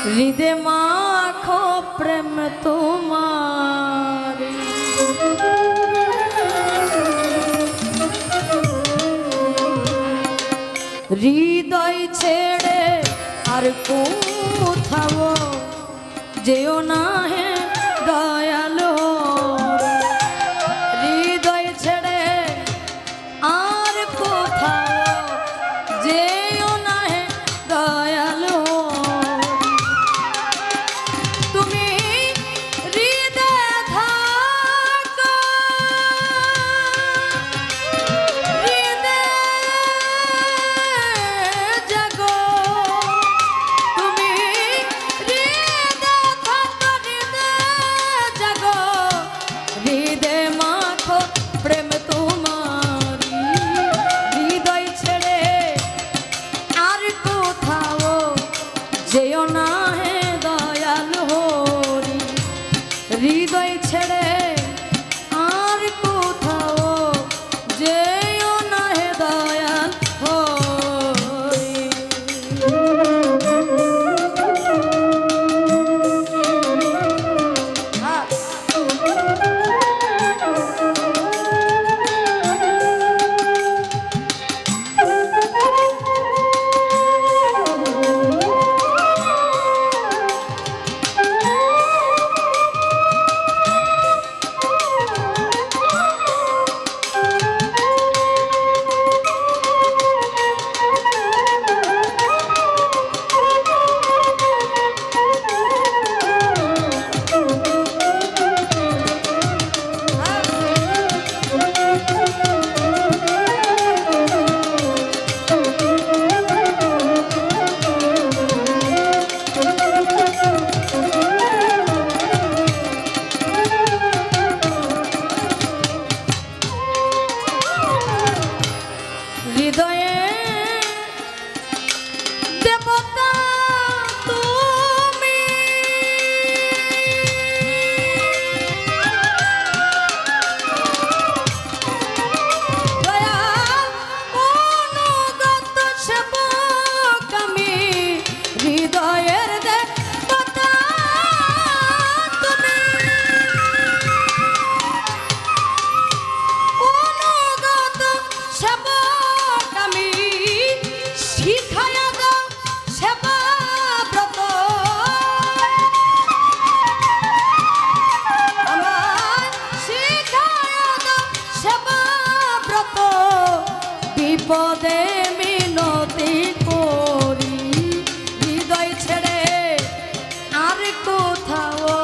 হৃদে মাখো প্রেম তোমার হৃদয় ছেড়ে আর কোথাও যেও না হে দয়ালো হৃদয় ছেড়ে আর কোথাও যেও না হে দয়ালো তুমি হৃদয়ে থাকো হৃদয়ে জাগো তুমি হৃদয়ে থাকো হৃদয়ে জাগো হৃদয়ে মাখো প্রেম তোমারি হৃদয় ছেড়ে আর কোথাও যেও না হে দয়াল হরি হৃদয় ছেড়ে আর কোথাও যেও না হে দয়াল হরি হৃদয়ে দেবতা তুমি দয়াল অনুগত সেবক আমি হৃদয়ের দেবতা তুমি অনুগত সেবক আমি শিখায়া দাও সেবা ব্রত আমার শিখায়া দাও সেবা ব্রত বিপদে মিনতি করি হৃদয় ছেড়ে আর কোথাও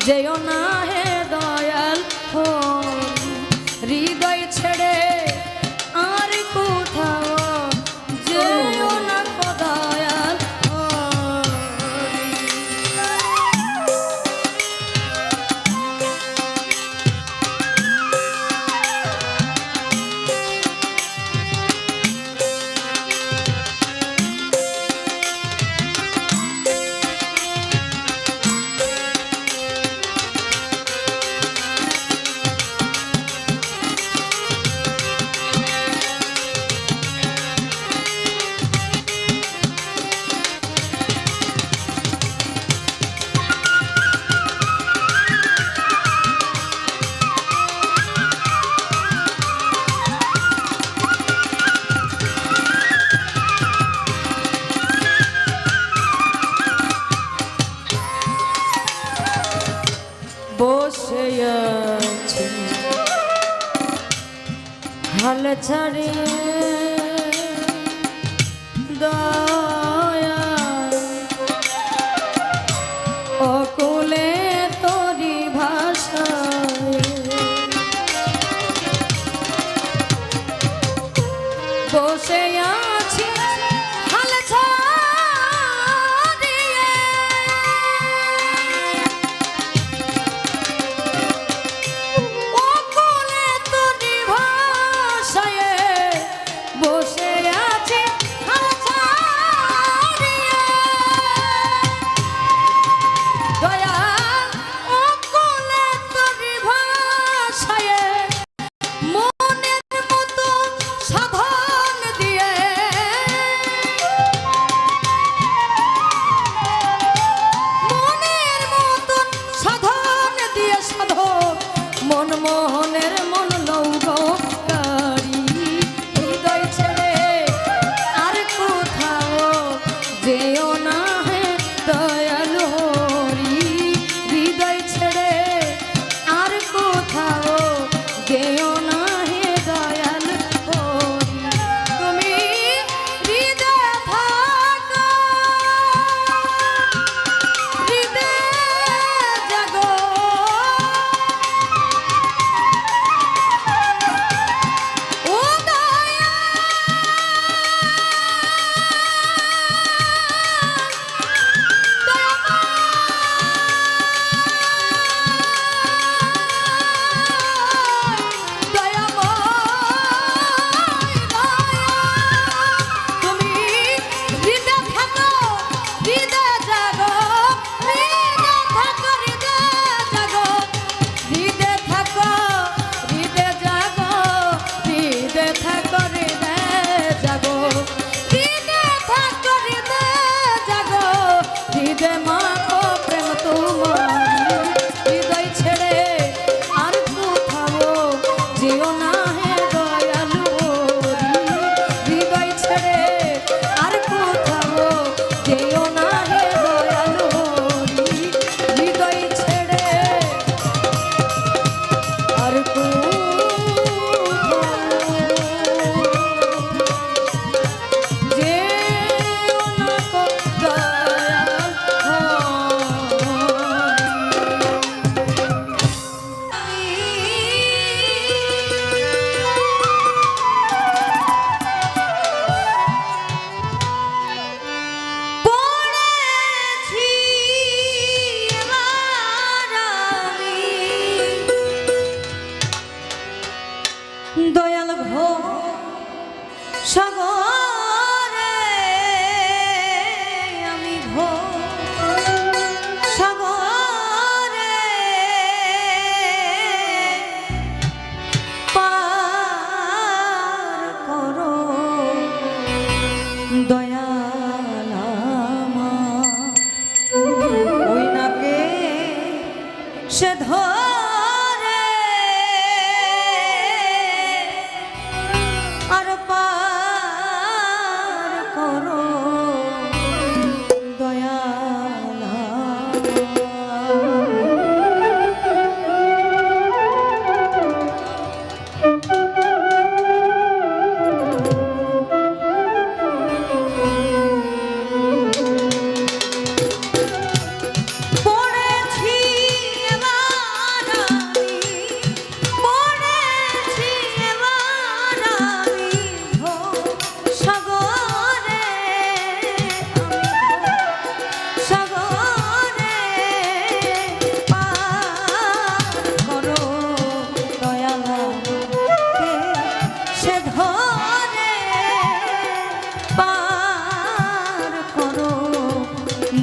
যেও না হে দয়াল হরি হৃদয় ছেড়ে আর কোথাও যেও না গো দয়াল হরি বসে আছি হাল ছাড়িয়ে দয়া অকুলে তোরি ভাষায় বসে আছি হাল ছাড়িয়ে অকুলে তোরি ভাষায় বসে আছি হাল ছাড়িয়ে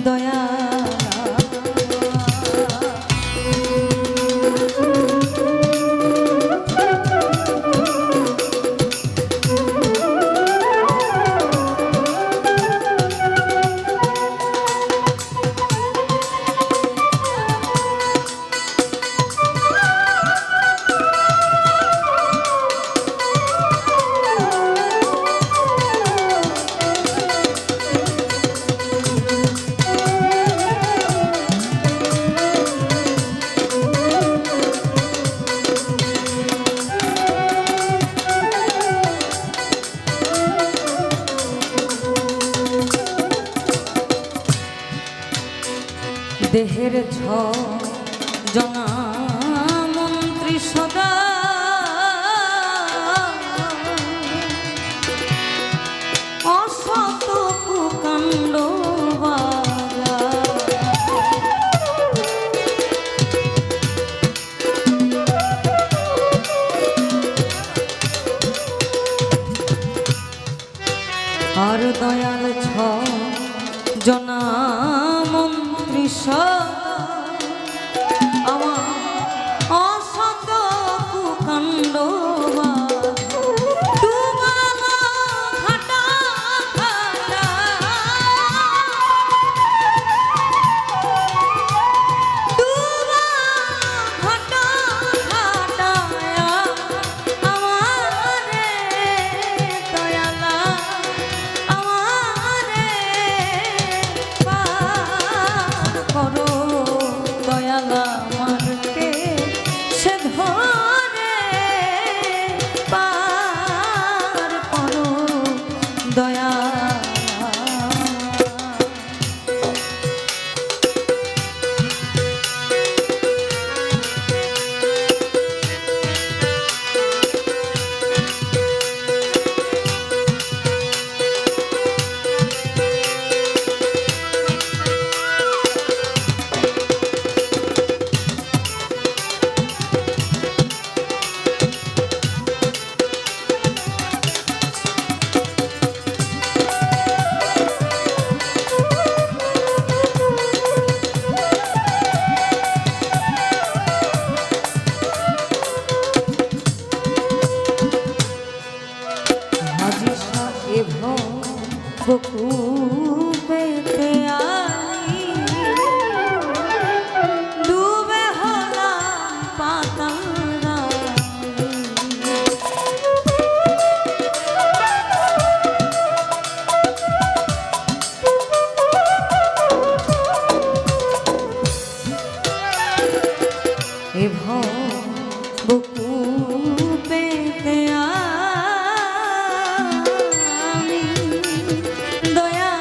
দয়া দেহের জনা মন্ত্রী সদা অসত কুকাণ্ড আর দয়াল জনা মন্ত্রী আমার অসত কুকাণ্ড দয়া বুকুতে আই ডুবে হলাম পাতাল এ বুকুতে আমি দয়া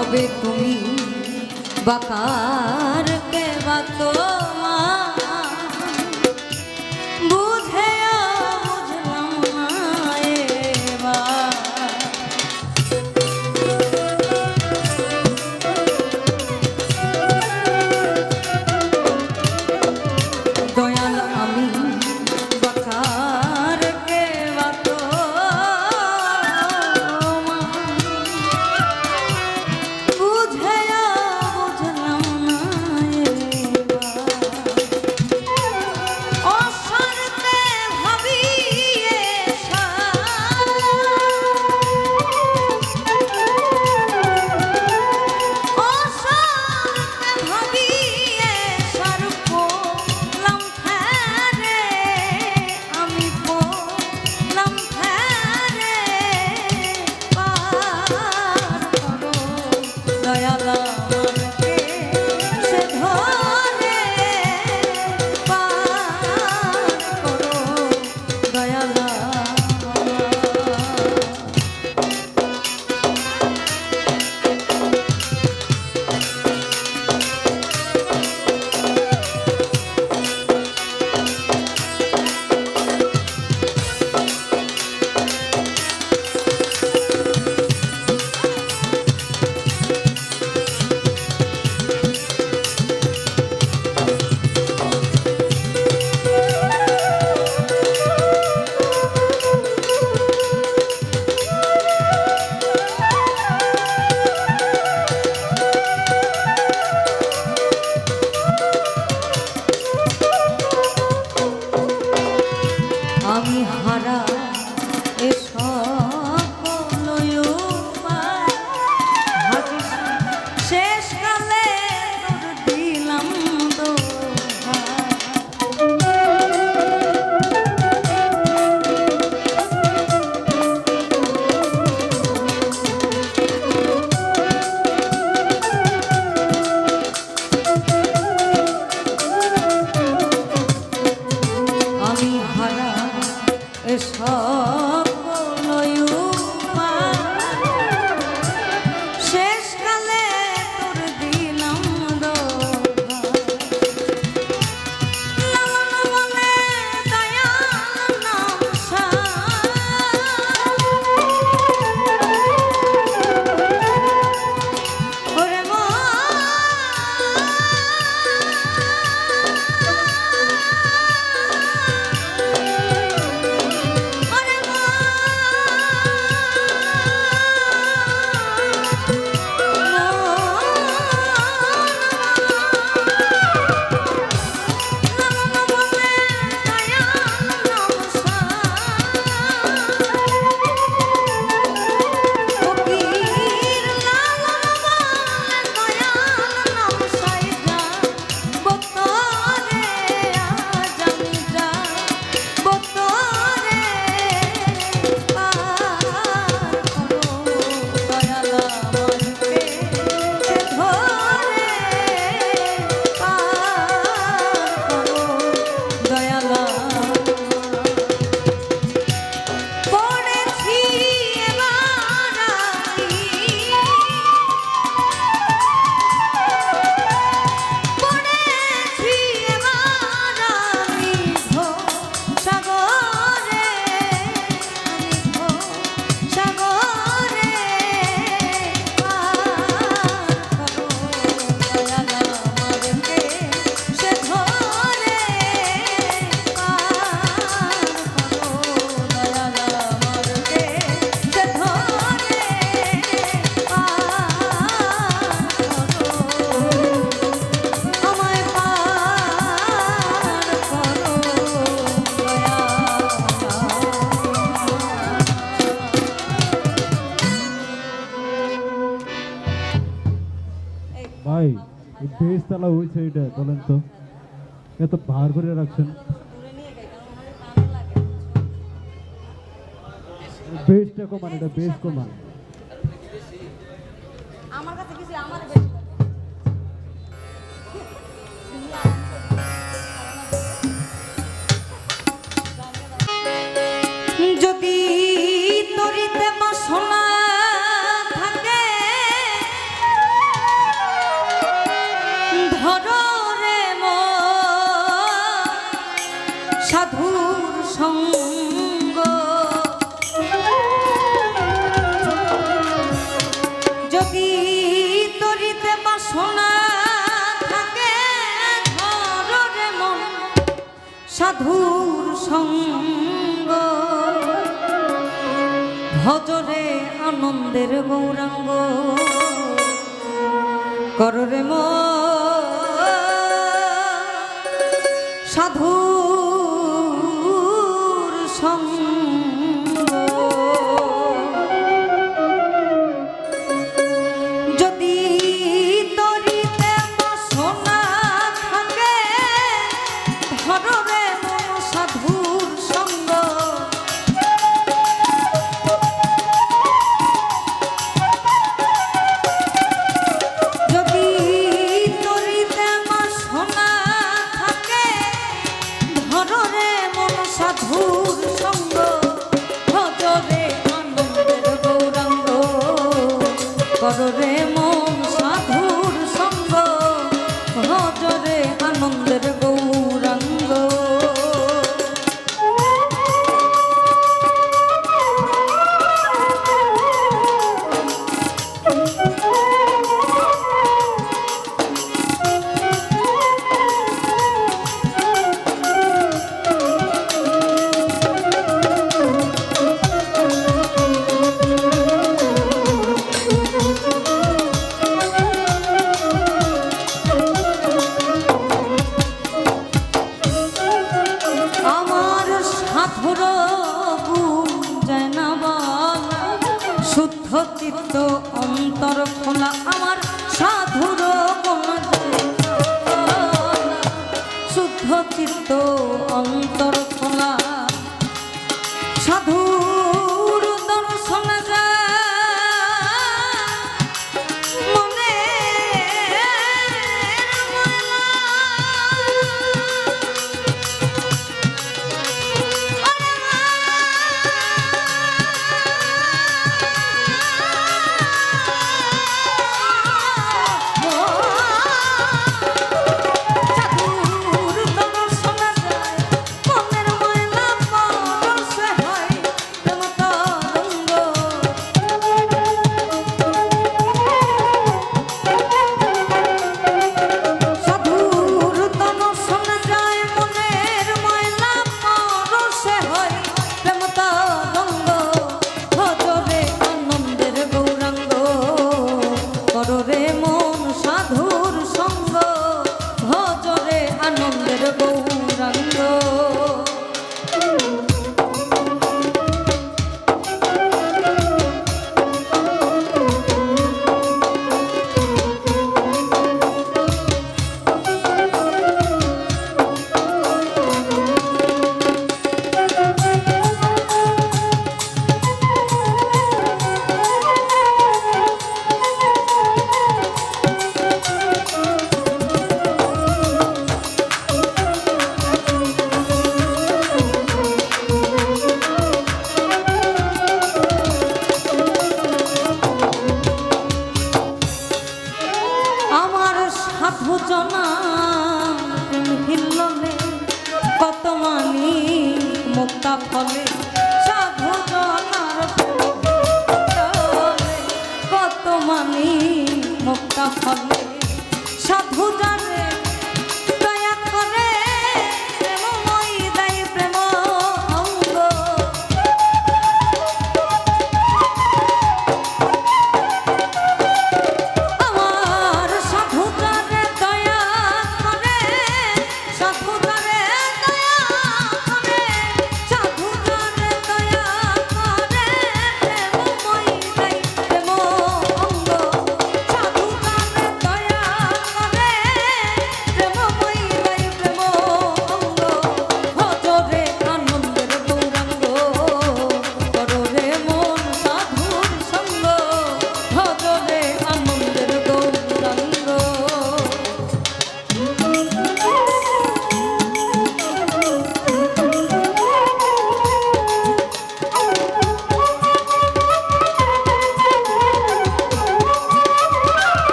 হবে তুমি বাকার কে বা তোমার বুঝেও বুঝলাম না এবার দয়াল আমি বাকার কে বা আমি হারা শেষ কালে তোর দিলাম আমি হারা শেষকালে তোর দিলাম ভাই এই বেশ তালা হয়েছে এটা বলেন তো এত ভার করে রাখছেন বেশটা কমান এটা বেশ কমান আমার কাছে কিছু আমার যদি তরিতে বাসনা থাকে বাসনা থাকে ধরে মন সাধুর সঙ্গ ভজরে আনন্দের গৌরাঙ্গ কররে সাধুর সঙ্গ যদি তরিতে বাসনা থাকে ধররে মন সাধুর সঙ্গ যদি তরিতে বাসনা থাকে ধররে মন সাধুর সঙ্গ ভজরে আনন্দের গৌরাঙ্গ কররে মন সাধুর সঙ্গ ভজরে আনন্দের গৌরাঙ্গ আমার সাধুর গুণ যেন বলা শুদ্ধ চিত্ত অন্তর খোলা আমার সাধুর গুণ যেন বলা শুদ্ধ চিত্ত অন্তর খোলা সাধুর দর্শন যায় মনে কররে মন সাধুর সঙ্গ ভজরে আনন্দের গৌরাঙ্গ আমার সাধু জনা হিল্লনে কত মানি মুক্তা ফলে সাধু জনার কত মানি মুক্তা ফলে সাধু জানে দয়া করে প্রেমময় দেয় প্রেম অঙ্গ আমার সাধু জানে দয়া করে সাধু জানে দয়া করে সাধু জানে দয়া করে প্রেমময় দেয় প্রেম অঙ্গ সাধু জানে দয়া করে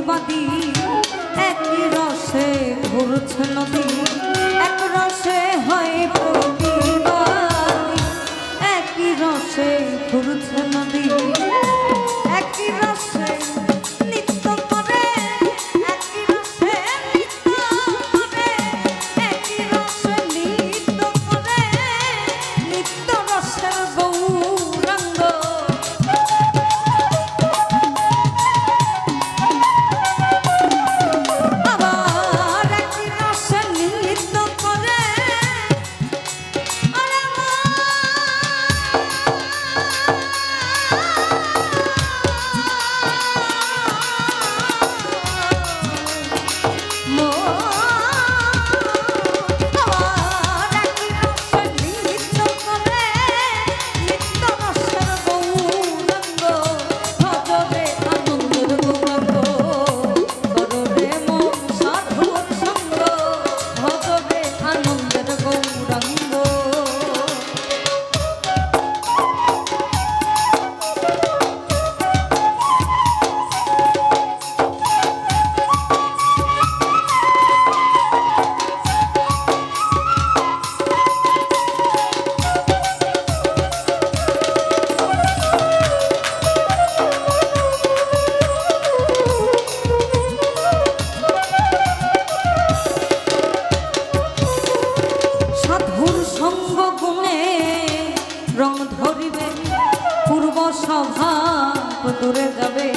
প্রতিবাদী একই রসে ঘুরছে নদী এক রসে হয় প্রতিবাদী একই রসে ঘুরছে নদী একই রসে নৃত্য করে একই রসে নৃত্য করে একই রসে নৃত্য করে নিত্য রসের গৌরাঙ্গ আবার একই রসে নৃত্য করে আরে আনন্দের গৌরাঙ্গ সাধুর সঙ্গ গুণে রং ধরিবে পূর্ব স্বভাব দূরে যাবে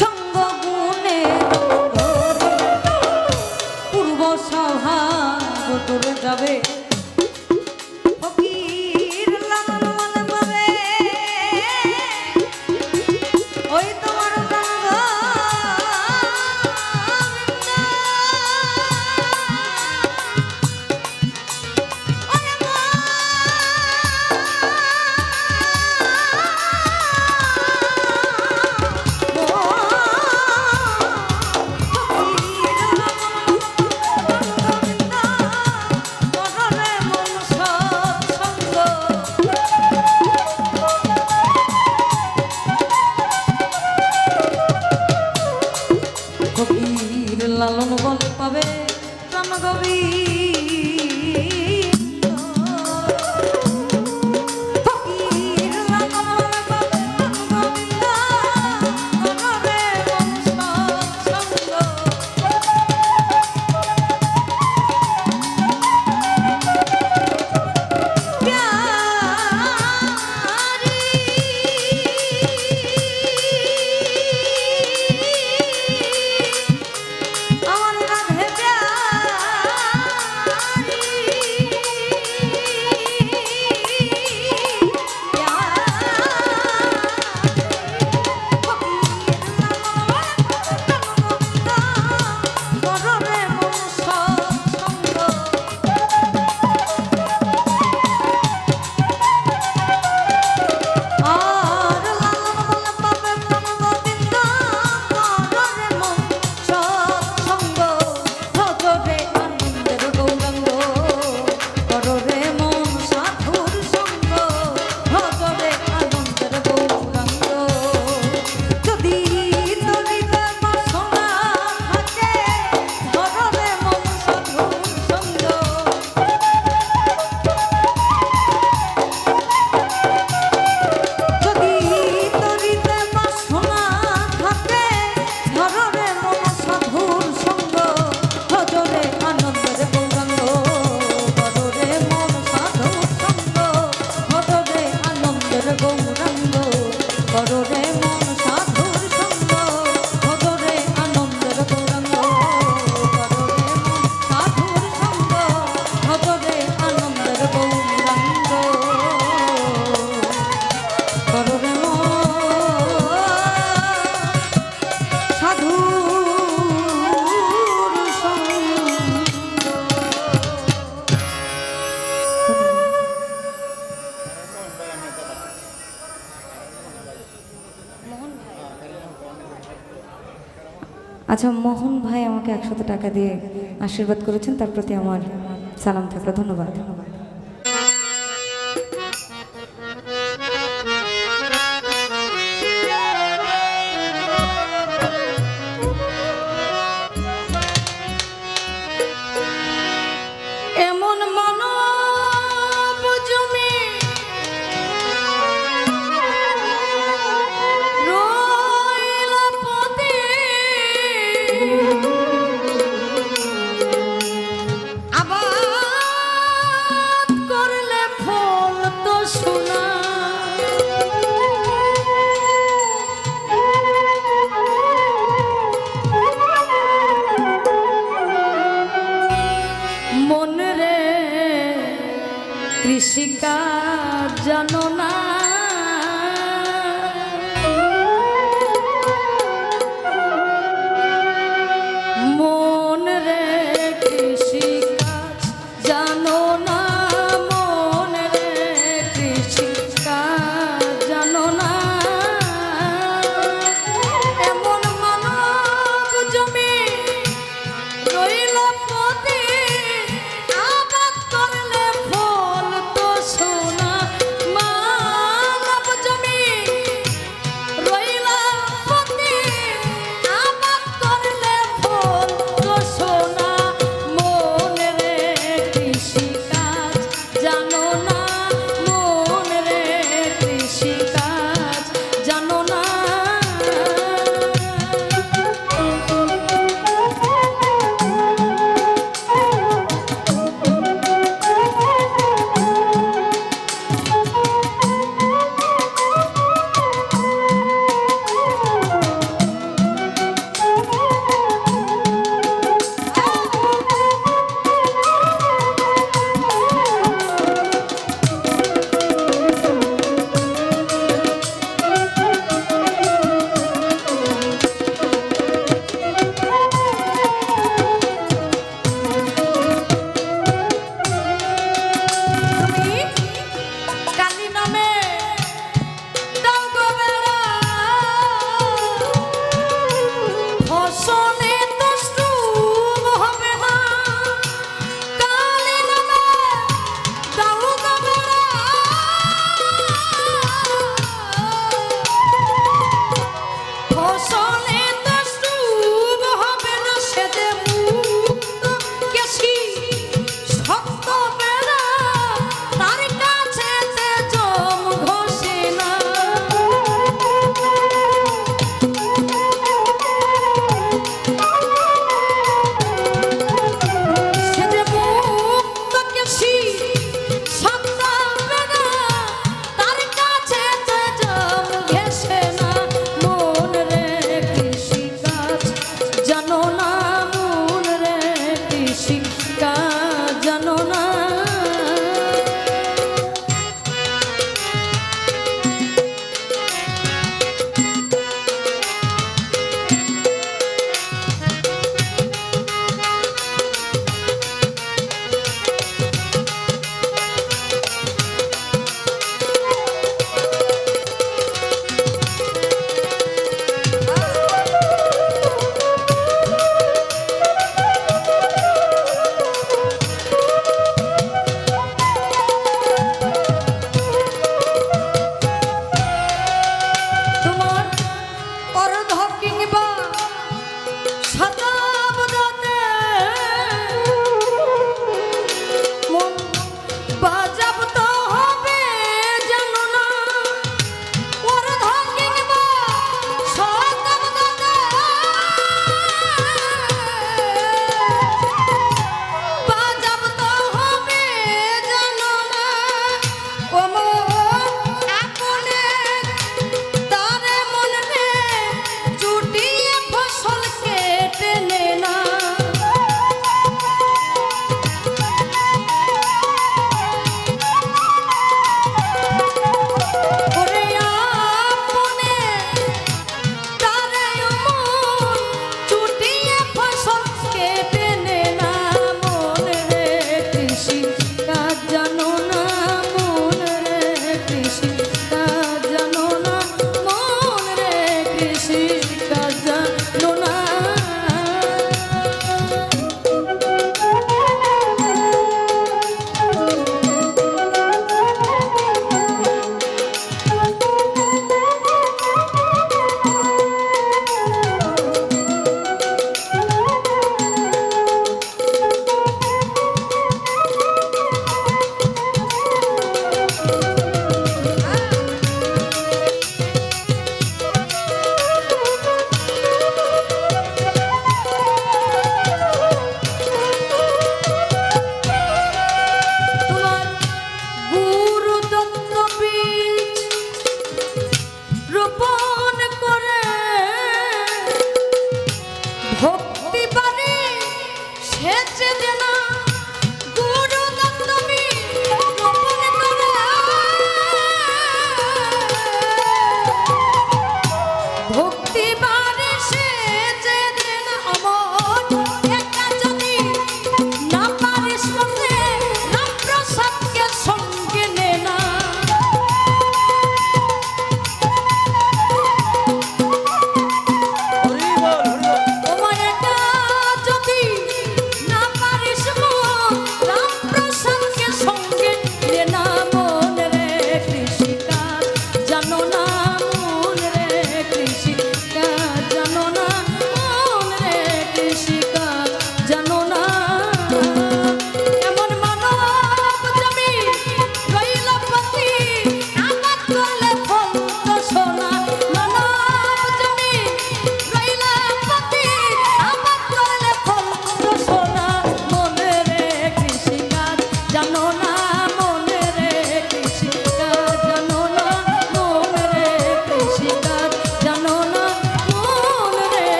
সঙ্গ গুণে রং ধরিবে পূর্ব স্বভাব দূরে যাবে ফকির লালন মনে পাবে ওই তোমার রঙ্গ ফকির লালন বলে পাবে প্রাণ গোবিন্দ ফকির লালন বলে পাবে প্রাণ গোবিন্দ মনরে মন সৎসঙ্গ আমার রাধে আচ্ছা, মোহন ভাই আমাকে 100 টাকা দিয়ে আশীর্বাদ করেছেন, তার প্রতি আমার সালাম থাকলো। ধন্যবাদ। জানো না মন রে কৃষি কাজ জানো না মন রে কৃষি কাজ জানো না এমন মানব জমি রইল পথে আবাদ করলে ফল তো সোনা মা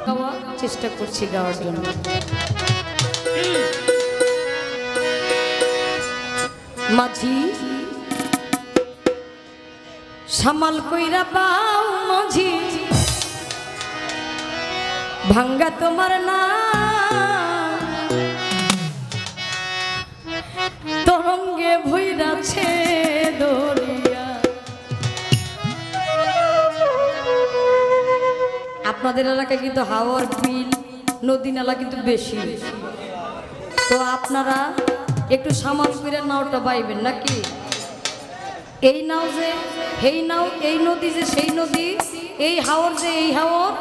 গাওয়া চেষ্টা করছি গাওয়ার জন্য। মাঝি সামাল কইরা পাও মাঝি ভাঙ্গা তোমার না তরঙ্গে ভৈরাছে দরিয়া। আপনাদের এলাকায় কিন্তু হাওয়ার বিল নদী নালা কিন্তু বেশি, তো আপনারা একটু সামাল করে নাওটা বাইবেন নাকি। এই নাও যে এই নাও, এই নদী যে সেই নদী, এই হাওর যে এই হাওর,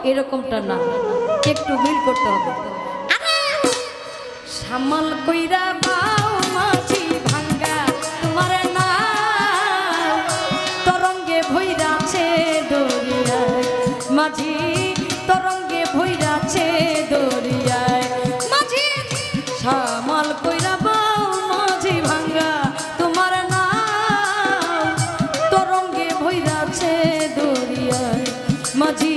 এরকমটা না, একটু মিল করতে হবে। সামাল কইরা বাও মাঝি ভাঙ্গা তোমার না তরঙ্গে ভৈরাছে দরিয়ায়। মাঝি তরঙ্গে ভৈরাছে দরিয়ায়। মাঝি সামাল কইরা বাও মাঝি ভাঙ্গা তোমার না তরঙ্গে ভৈরাছে দরিয়ায়। মাঝি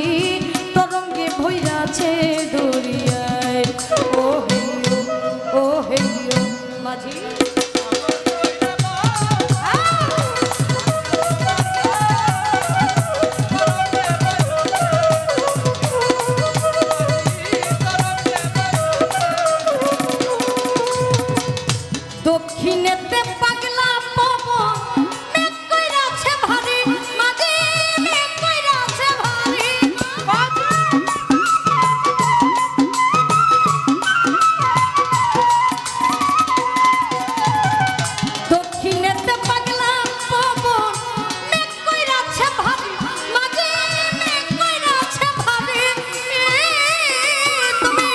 তরঙ্গে ভৈরাছে দরিয়ায়। ও হে মাঝি দক্ষিণেতে পাগলা পবন মেঘ কইরাছে ভারী। মাঝি মেঘ কইরাছে ভারী। দক্ষিণেতে পাগলা পবন মেঘ কইরাছে ভারী। মাঝি মেঘ কইরাছে ভারী। তুমি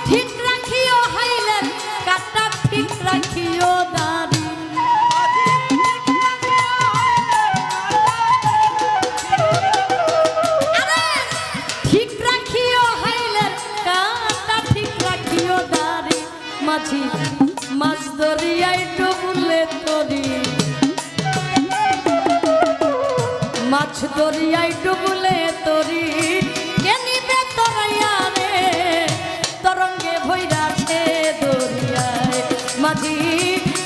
ঠিক রাখিও হাইলেন কাটা, ঠিক রাখিও দাড়ি। ঠিক রাখিও হাইলেন কাটা, ঠিক রাখিও দাড়ি। মাঝি মাছ দরিয়ায় ডুবলে তরি, মাছ দরিয়ায় ডুবলে তরি কে নিবে তরাইয়া রে তরঙ্গে ভৈরাছে দরিয়ায়। মাঝি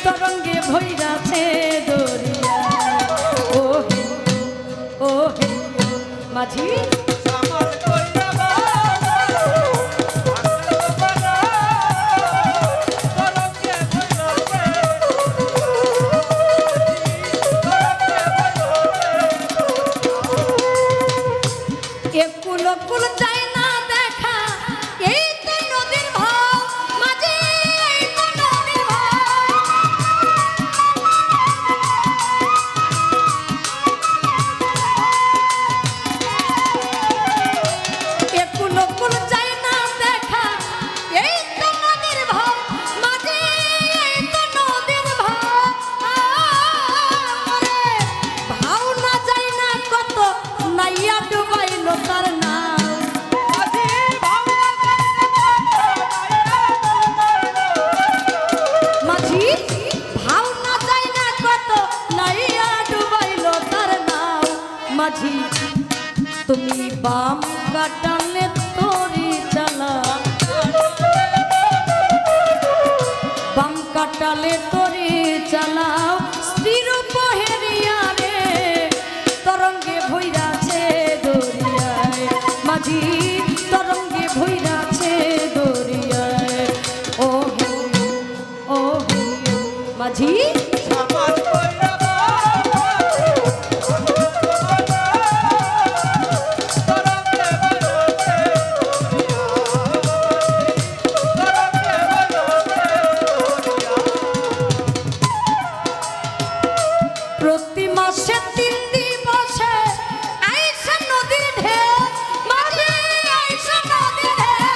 তরঙ্গে ভৈরাছে দরিয়ায়। ও হে মাঝি একুল কুল চাই না দেখা, এই তো নদীর ভাও। মাঝি এই তো নদীর ভাও। একুল কুল চাই না দেখা, এই তো নদীর ভাও। মাঝি এই তো নদীর ভাও। ভাও না যাই না কত নাইয়া ডুবাইলো তার নাও। মাঝি ভাও না যাই না কত নাইয়া ডুবাইলো তার নাও। মাঝি তুমি বাম কাটালে তরি চালা, বাম কাটালে তরি চালাও। স্ত্রীর পহেরিয়া রে তরঙ্গে ভৈরাছে দরিয়ায়। মাঝি তরঙ্গে ভৈরাছে দরিয়ায়। ও মাঝি প্রতি মাসে 3 দিবসে আইসা নদীর ঢেউ। মাঝি আইসা নদীর ঢেউ।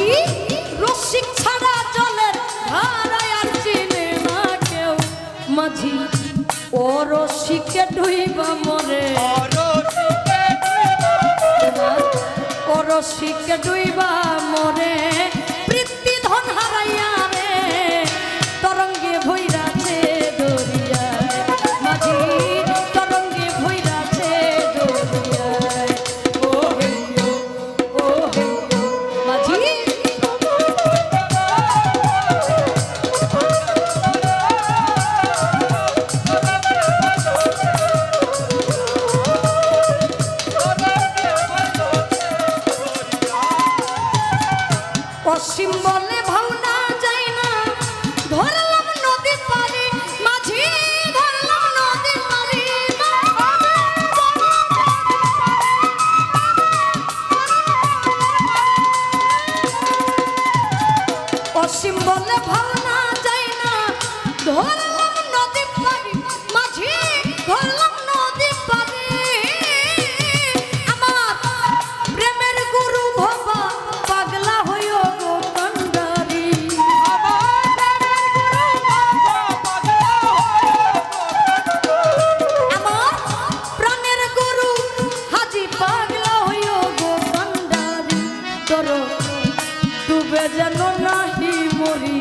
মাঝি রসিক ছাড়া জলের ধারায় আর চিনে না কেউ মাঝি ও রসিকে ডুইবা মরে ও রসিকে ডুইবা মরে বৃত্তি ধন হারাইয়া রে তরঙ্গে ভৈরাছে দরিয়ায় মাঝি তরঙ্গে ভৈরাছে দরিয়ায় ও হে ও হে মাঝি অসীম বলে ভাবনা যায় না ধরলাম নদী পারে মাঝি ধরলাম নদী পারে অসীম বলে ভাবনা যায় না ধরলাম নদী পারে মাঝি ধরলাম নদী পারে আমার প্রেমের গুরু ভবা পাগলা হইও গো কান্ডারি আমার প্রাণের গুরু হাজি পাগলা হইও গো কান্ডারি তোর ডুবে যেন নাহি মরি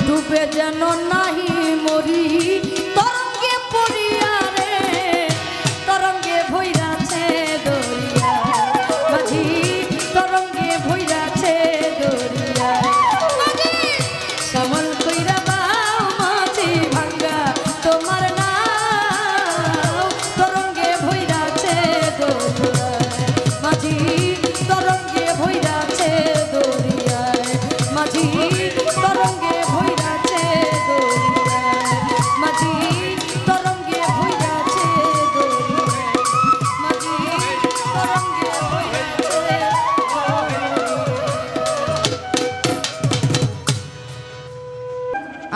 ডুবে যেন নাহি মরি তরঙ্গে পড়িয়া রে তরঙ্গে ভৈরাছে দরিয়া মাঝি তরঙ্গে ভৈরাছে দরিয়া মাঝি সমল কইরা বাও মাঝি ভাঙ্গা তোমার নাও তরঙ্গে ভৈরাছে দরিয়া মাঝি তরঙ্গে ভৈরাছে দরিয়ায় মাঝি তরঙ্গে ভৈরাছে দরিয়ায় মাঝি তরঙ্গে ভৈরাছে দরিয়ায় মাঝি তরঙ্গে ভৈরাছে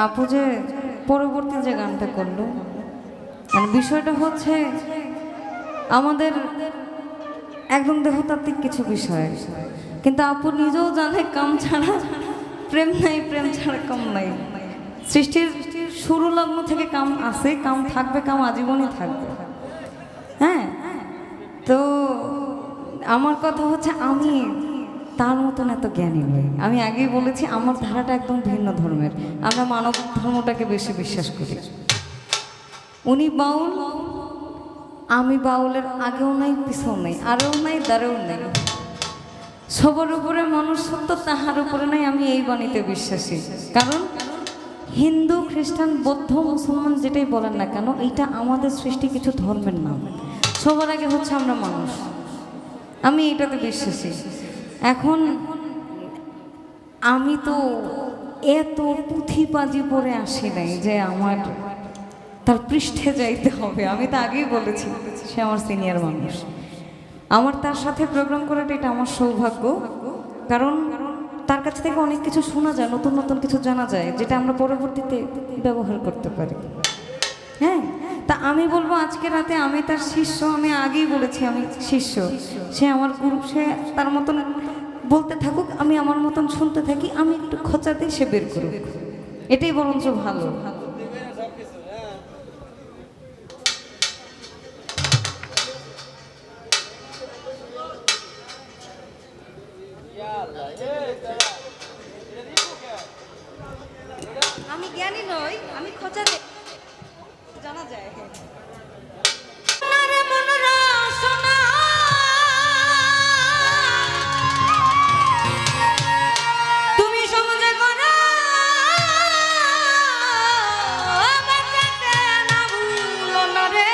আপু যে পরবর্তী যে গানটা করলো মানে বিষয়টা হচ্ছে আমাদের একদম দেহতাত্ত্বিক কিছু বিষয়, কিন্তু আপু নিজেও জানে কাম ছাড়া প্রেম নাই, প্রেম ছাড়া কাম নাই। সৃষ্টির শুরু লগ্ন থেকে কাম আছে, কাম থাকবে, কাম আজীবনই থাকবে। হ্যাঁ, তো আমার কথা হচ্ছে আমি তার মতন এত জ্ঞানী নই। আমি আগেই বলেছি আমার ধারাটা একদম ভিন্ন ধর্মের, আমরা মানব ধর্মটাকে বেশি বিশ্বাস করি। উনি বাউল, আমি বাউলের আগেও নাই, পিছেও নাই, আরেও নাই, দ্বারেও নেই। সবার উপরে মানুষ সত্য, তাহার উপরে নাই, আমি এই বাণীতে বিশ্বাসী। কারণ হিন্দু, খ্রিস্টান, বৌদ্ধ, মুসলমান যেটাই বলেন না কেন, এইটা আমাদের সৃষ্টি কিছু ধর্মের নাম। সবার আগে হচ্ছে আমরা মানুষ, আমি এটাতে বিশ্বাসী। এখন আমি তো এত পুঁথিবাজি পড়ে আসি নাই যে আমার তার পৃষ্ঠে যাইতে হবে। আমি তো আগেই বলেছি সে আমার সিনিয়র মানুষ, আমার তার সাথে প্রোগ্রাম করাটা এটা আমার সৌভাগ্য। কারণ তার কাছ থেকে অনেক কিছু শোনা যায়, নতুন নতুন কিছু জানা যায়, যেটা আমরা পরবর্তীতে ব্যবহার করতে পারি। হ্যাঁ, তা আমি বলবো আজকে রাতে আমি তার শিষ্য, আমি আগেই বলেছি আমি শিষ্য, সে আমার গুরু, সে তার মতন বলতে থাকুক, আমি আমার মতন শুনতে থাকি, আমি একটু খোঁচা দিই, সে বের করুক, এটাই বরঞ্চ ভালো। আমি জ্ঞানী নই, আমি খোঁচা দিই, জানা যায়। তুমি সমাজে করো না ভুলো না রে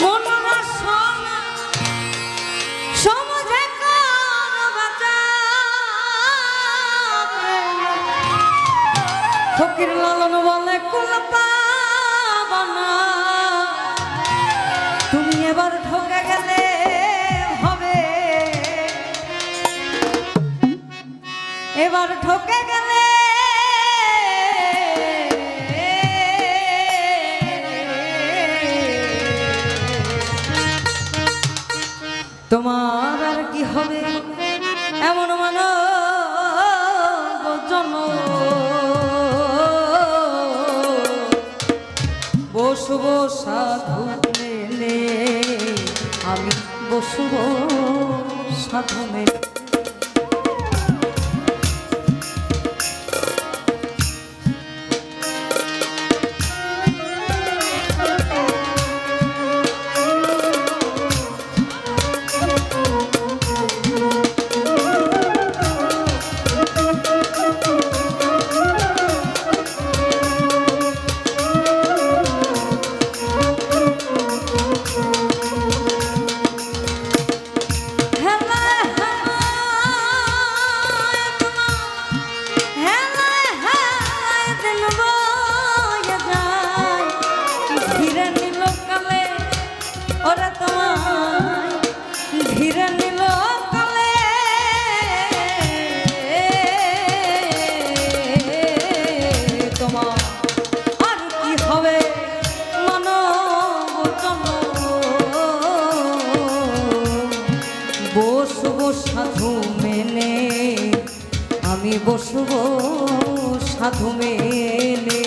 মনোরসনা, সমাজে করো বাঁচা ফকির লালন বলে কুল পাবানা, তুমি এবার ঠকে গেলে হবে, এবার ঠকে গেলে তোমার আর কি হবে এমন মানব জন্ম, বসব সাধু মেনে, আমি বসব সাধু মেনে। সাধু মেনে, আমি বসব সাধু মেনে।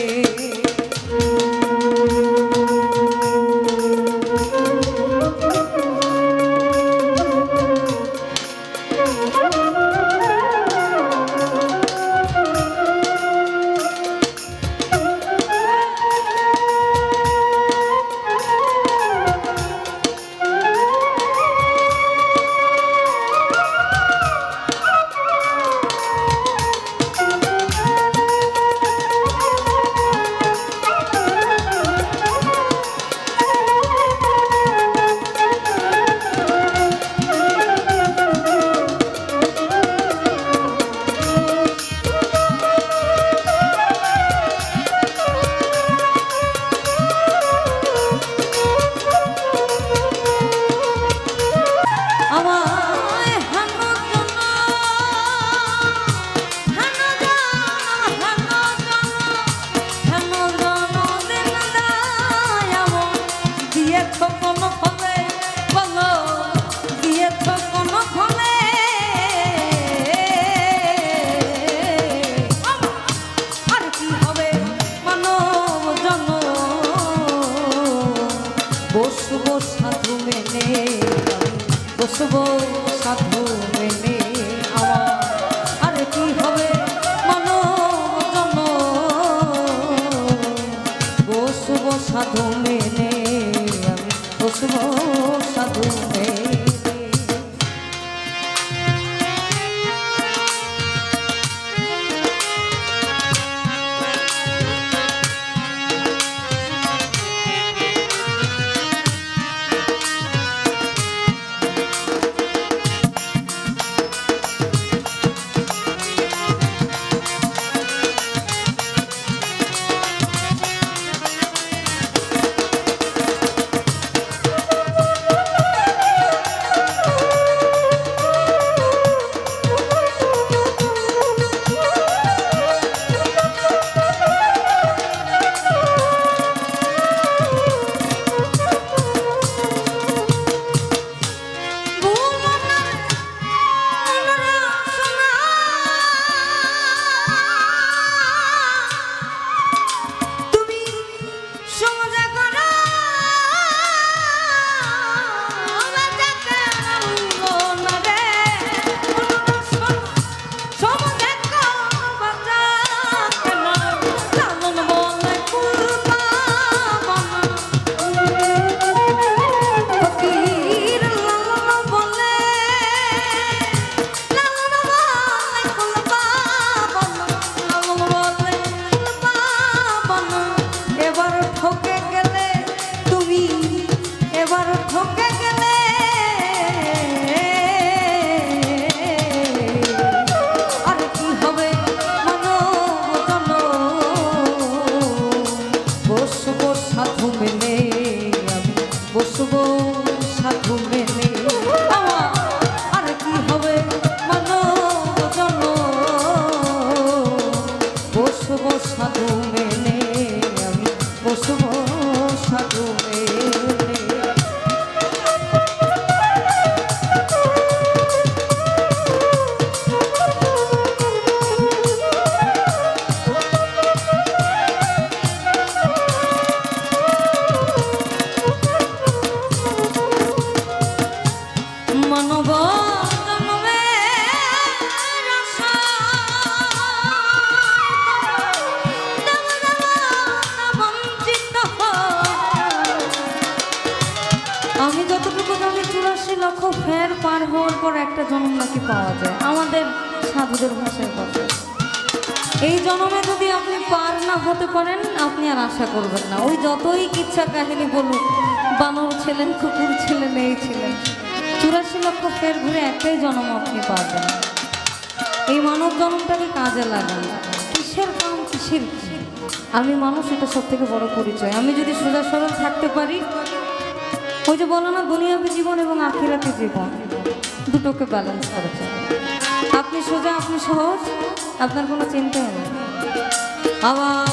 বসব সাধু মেনে, বসব সাধু মেনে, আমার আর কি হবে মানব জন্ম, বসব সাধু মেনে, আমি বসব সাধু মেনে। জন্ম জন্মের আশা দেব দেব বঞ্চিত আমি যতটুকু জানি 84 লক্ষ ফের পার হওয়ার পর একটা জন্ম নাকি পাওয়া যায় আমাদের সাধুদের ভাষায় কথা। এই জন্মে যদি আপনি পার না হতে পারেন আপনি আর আশা করবেন না। ওই যতই কিচ্ছা কাহিনী বলুক, বানর ছিলেন, কুকুর ছিলেন, এই ছিলেন, 84 লক্ষ ফের ঘুরে একটাই জন্ম আপনি পাবেন। এই মানব জন্মটাকে কাজে লাগান। কিসের কাম কিসের কি? আমি মানুষ, এটা সব থেকে বড় পরিচয়। আমি যদি সোজা সরল থাকতে পারি, ওই যে বলো না দুনিয়াবী জীবন এবং আখিরাতি জীবন দুটোকে ব্যালেন্স করে চলে। আপনি সোজা, আপনি সহজ, আপনার কোনো চিন্তাই নেই। আবার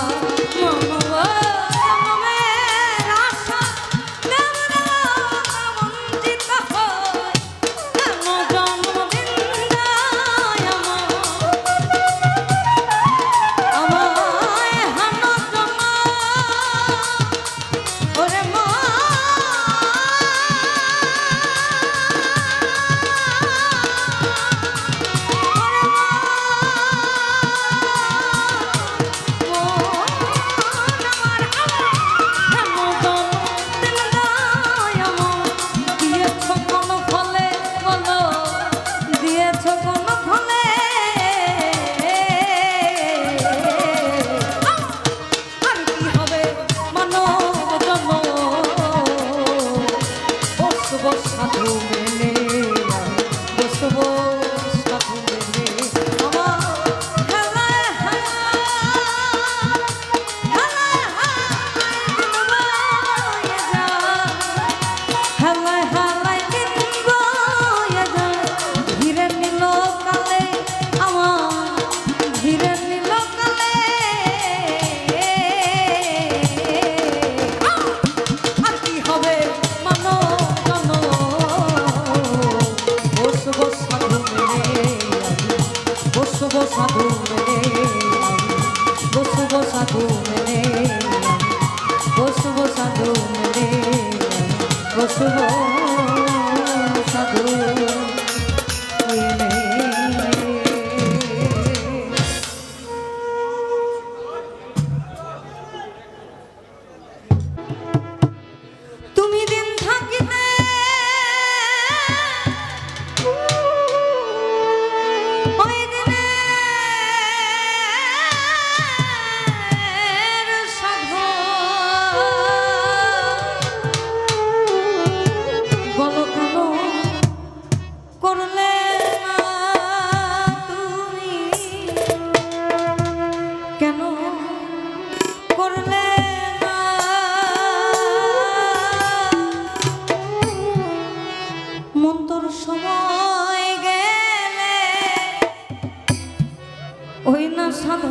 সাধ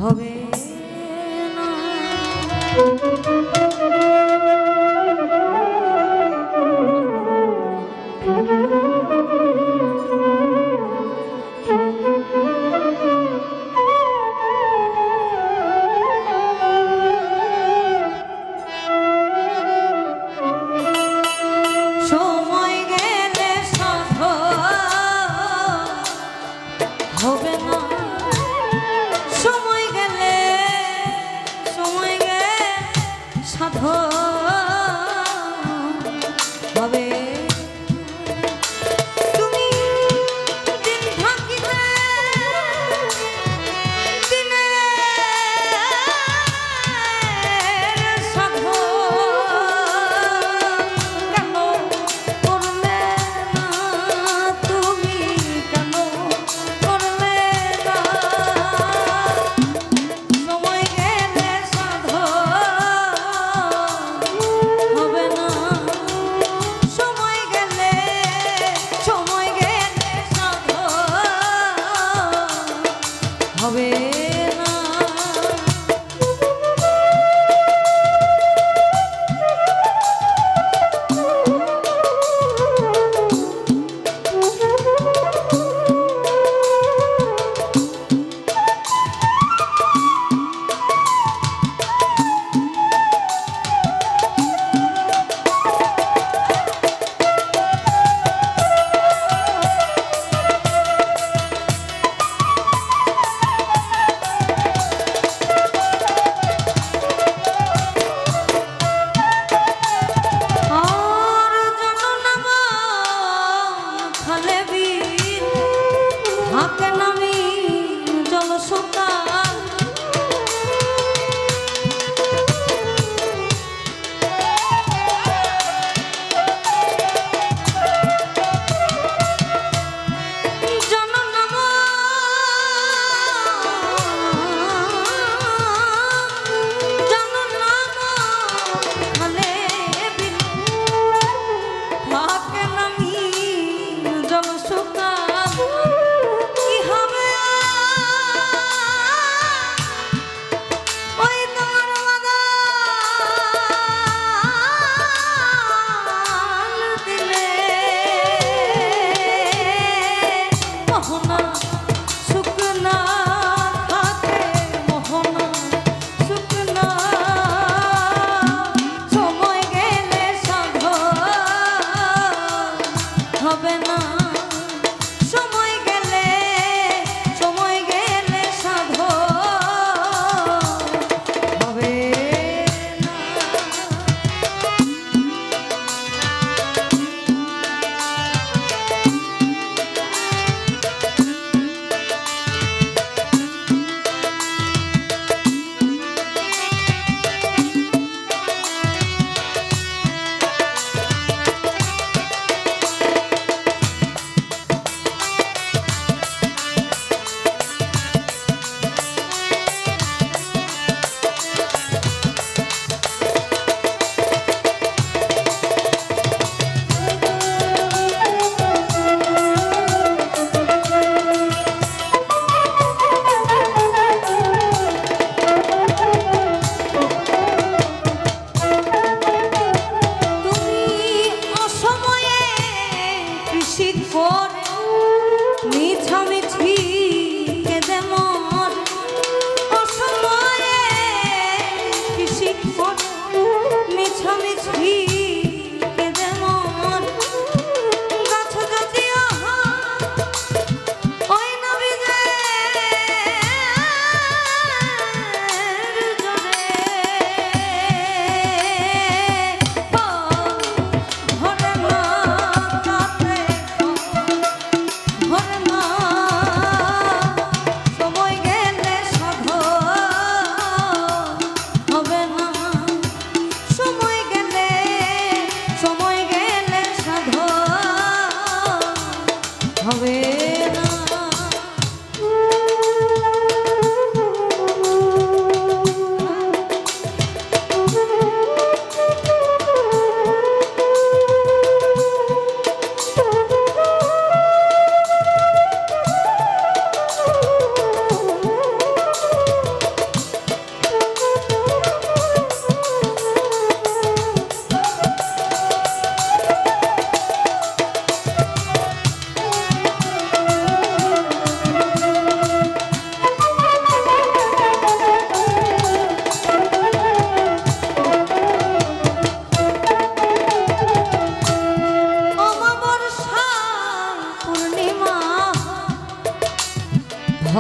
হবে না। সময় গেলে সাধ হবে না, সময় গেলে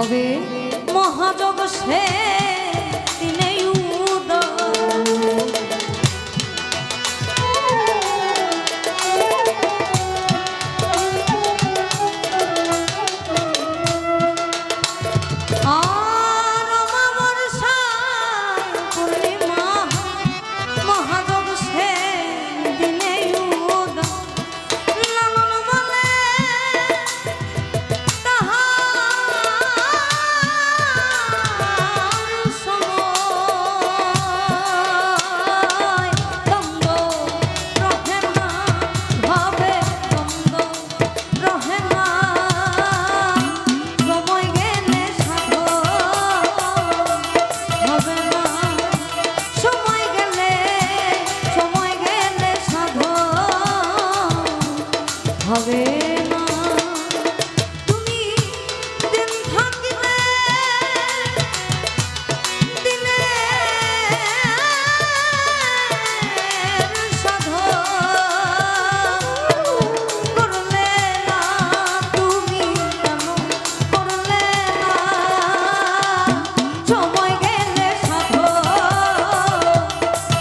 হবে মহাযোগ সে দিনে উদয়। আর অমাবস্যার পূর্ণিমা মহাযোগ সে দিনে উদয়। লালন বলে তাহার সময় দ্বন্দ্ব রহে না, ভাবে দ্বন্দ্ব রহে না। সময় গেলে সাধন হবে না, সময় গেলে সাধন হবে না। তুমি দিন থাকিবে দিনের সাধন করলে না, তুমি কেন করলে না? সময় গেলে সাধন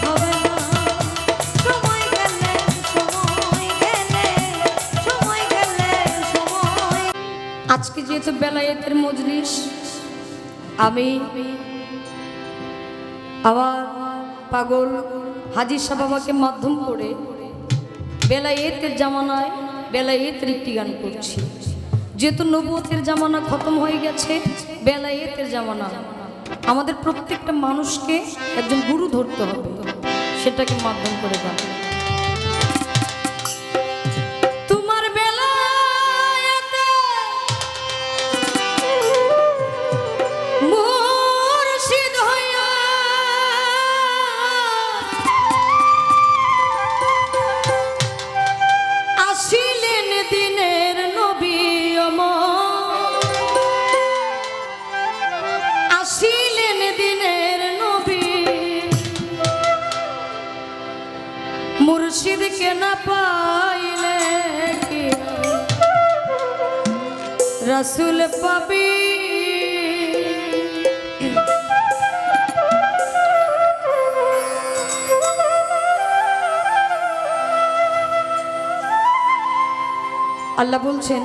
হবে না, সময় গেলে আজকে যেহেতু বেলায়েতের মজলিস, আমি আবার পাগল হাজী সাহেব বাবাকে মাধ্যম করে বেলায়েতের জামানায় বেলায়েতের একটি গান করছি। যেহেতু নবুয়তের জামানা খতম হয়ে গেছে, বেলায়েতের জামানা, আমাদের প্রত্যেকটা মানুষকে একজন গুরু ধরতে হবে, সেটাকে মাধ্যম করে গান। তোমার বেলায়েতে মুর্শিদ হইয়া আসিলেন দিনের নবী আমার, আসিলেন দিনের নবী। মুর্শিদকে না পাইলে কি রাসূল পাবি? আল্লাহ বলছেন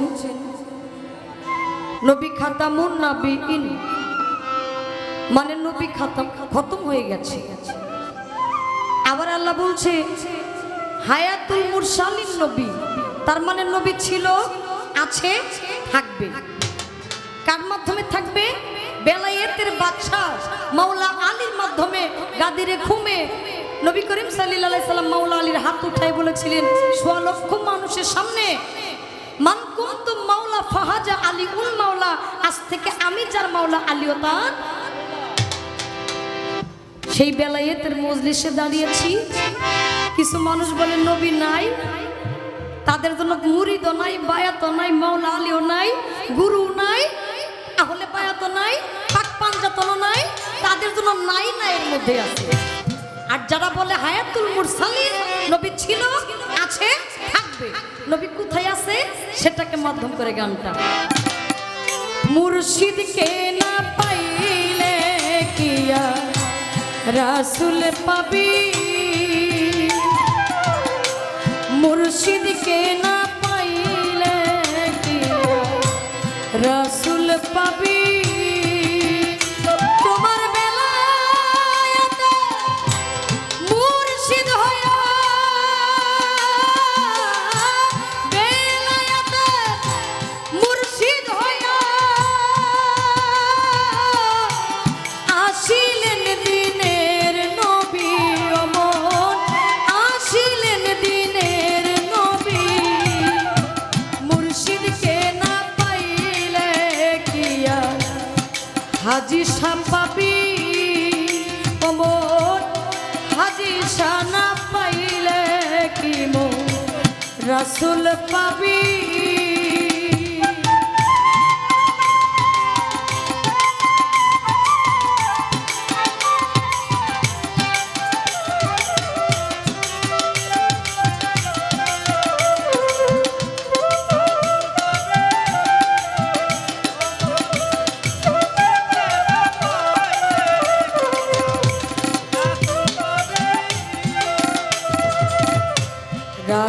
নবী খাতামুন নাবিয়িন, মানে নবী খতম হয়ে গেছে। আবার আল্লাহ বলছে হায়াতুল মুরসালিন নবী, তার মানে নবী ছিল, আছে, থাকবে। কার মাধ্যমে থাকবে? বেলায়েতের বাদশা মাওলা আলীর মাধ্যমে গাদিরে ঘুমে নবী করিম সাল্লাল্লাহু আলাইহি সাল্লাম মাওলা আলীর হাত উঠায় বলেছিলেন সোয়া লক্ষ মানুষের সামনে, মান কুনতুম মাওলা ফাহাজা আলী উল মাওলা, আজ থেকে আমি যার মাওলা আলীও তার। সেই বেলায়েতের মজলিসে দাঁড়িয়েছি। কিছু মানুষ বলে নবী নাই, তাদের জন্য মুরিদও নাই, বায়াতও নাই, মাওলা আলীও নাই, গুরু নাই, আহলে বায়াতও নাই, পাক পাঞ্জাতনও নাই, তাদের জন্য নাই না এর মধ্যে আছে। আর যারা বলে হায়াতুল মুরসালিন, নবী ছিল, আছে, থাকবে, নবী কোথায় আছে সেটাকে মাধ্যম করে গানটা। মুর্শিদকে না পাইলে কিয়া রাসূল পাবি, মুর্শিদকে না পাইলে কিয়া রাসূল পাবি। তোমার বেলায়েতে মুর্শিদ হইয়া, বেলায়েতে মুর্শিদ হইয়া আসিলেন দিনের নবী অমর, আসিলেন দিনের নবী। মুর্শিদকে না পাইলে কিয়া হাজী শাহ পাবি অমর, হাজী শাহ না পাইলে কি মো রাসূল পাবি।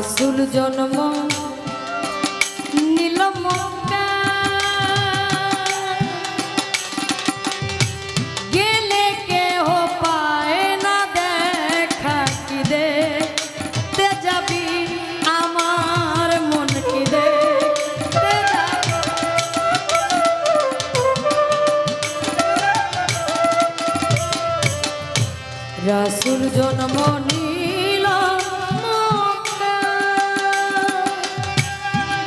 রাসূল জন্ম নিল মক্কা গেলে কেহ পায় না দেখা কি দেখতে যাবি আমার মন কি দেখতে যাবি রাসূল জন্ম নিল মক্কা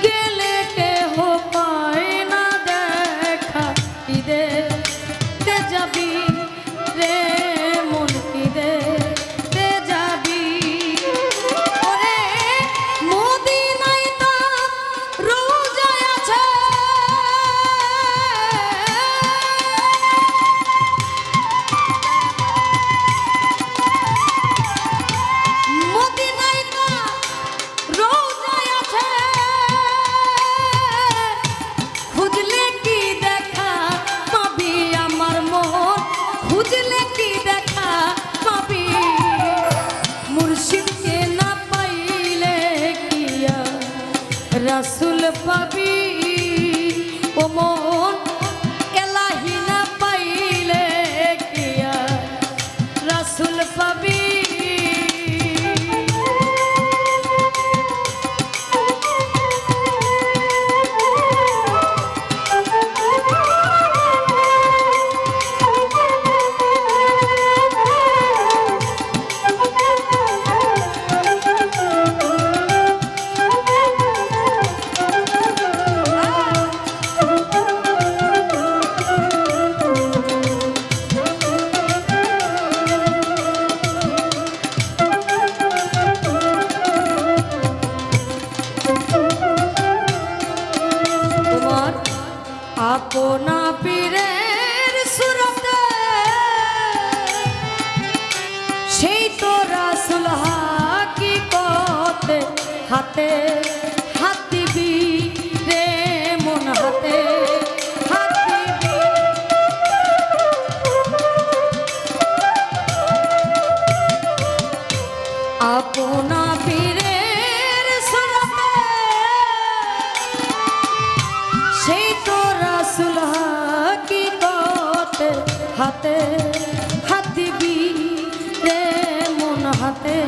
গেলে কেহ পায় না দেখা কি দেখতে যাবি রে মন কি দেখতে যাবি ওরে মদিনায় তার রওজা আছে মদিনায় তার রওজা আছে খুঁজলে কি দেখা পাবি আমার মন খুঁজলে কি দেখা পাবি মুর্শিদকে না পাইলে কিয়া রাসূল পাবি ও মন এলাহি না পাইলে কিয়া রাসূল পাবি তোমার আপনা পীরের সুরতে সেই তো রাসূল হাকিকতে হাতে হাত দিবি রে মন হাতে হাত দিবি আপনা পীরের সুরতে সেই তো রাসূল হাকিকতে হাতে হাত দিবি রে মন হাতে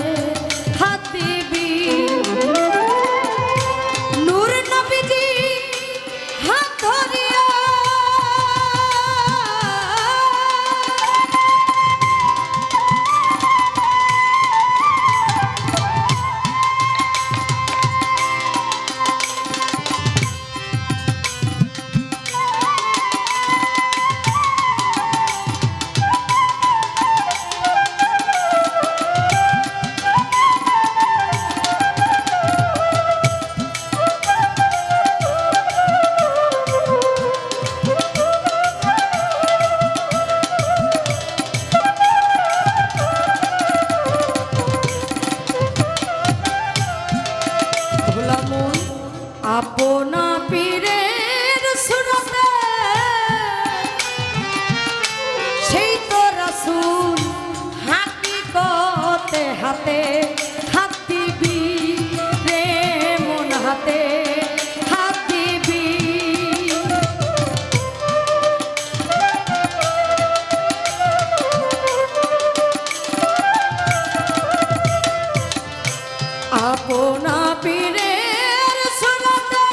হাত দিবি নূর নবীজি হাত ধরিয়া ভোলামন আপনা পীরের সুরতে সেই তো রাসূল হাকিকতে হাতে হাত দিবি রে মন হাতে হাত দিবি আপনা পীরের সুরতে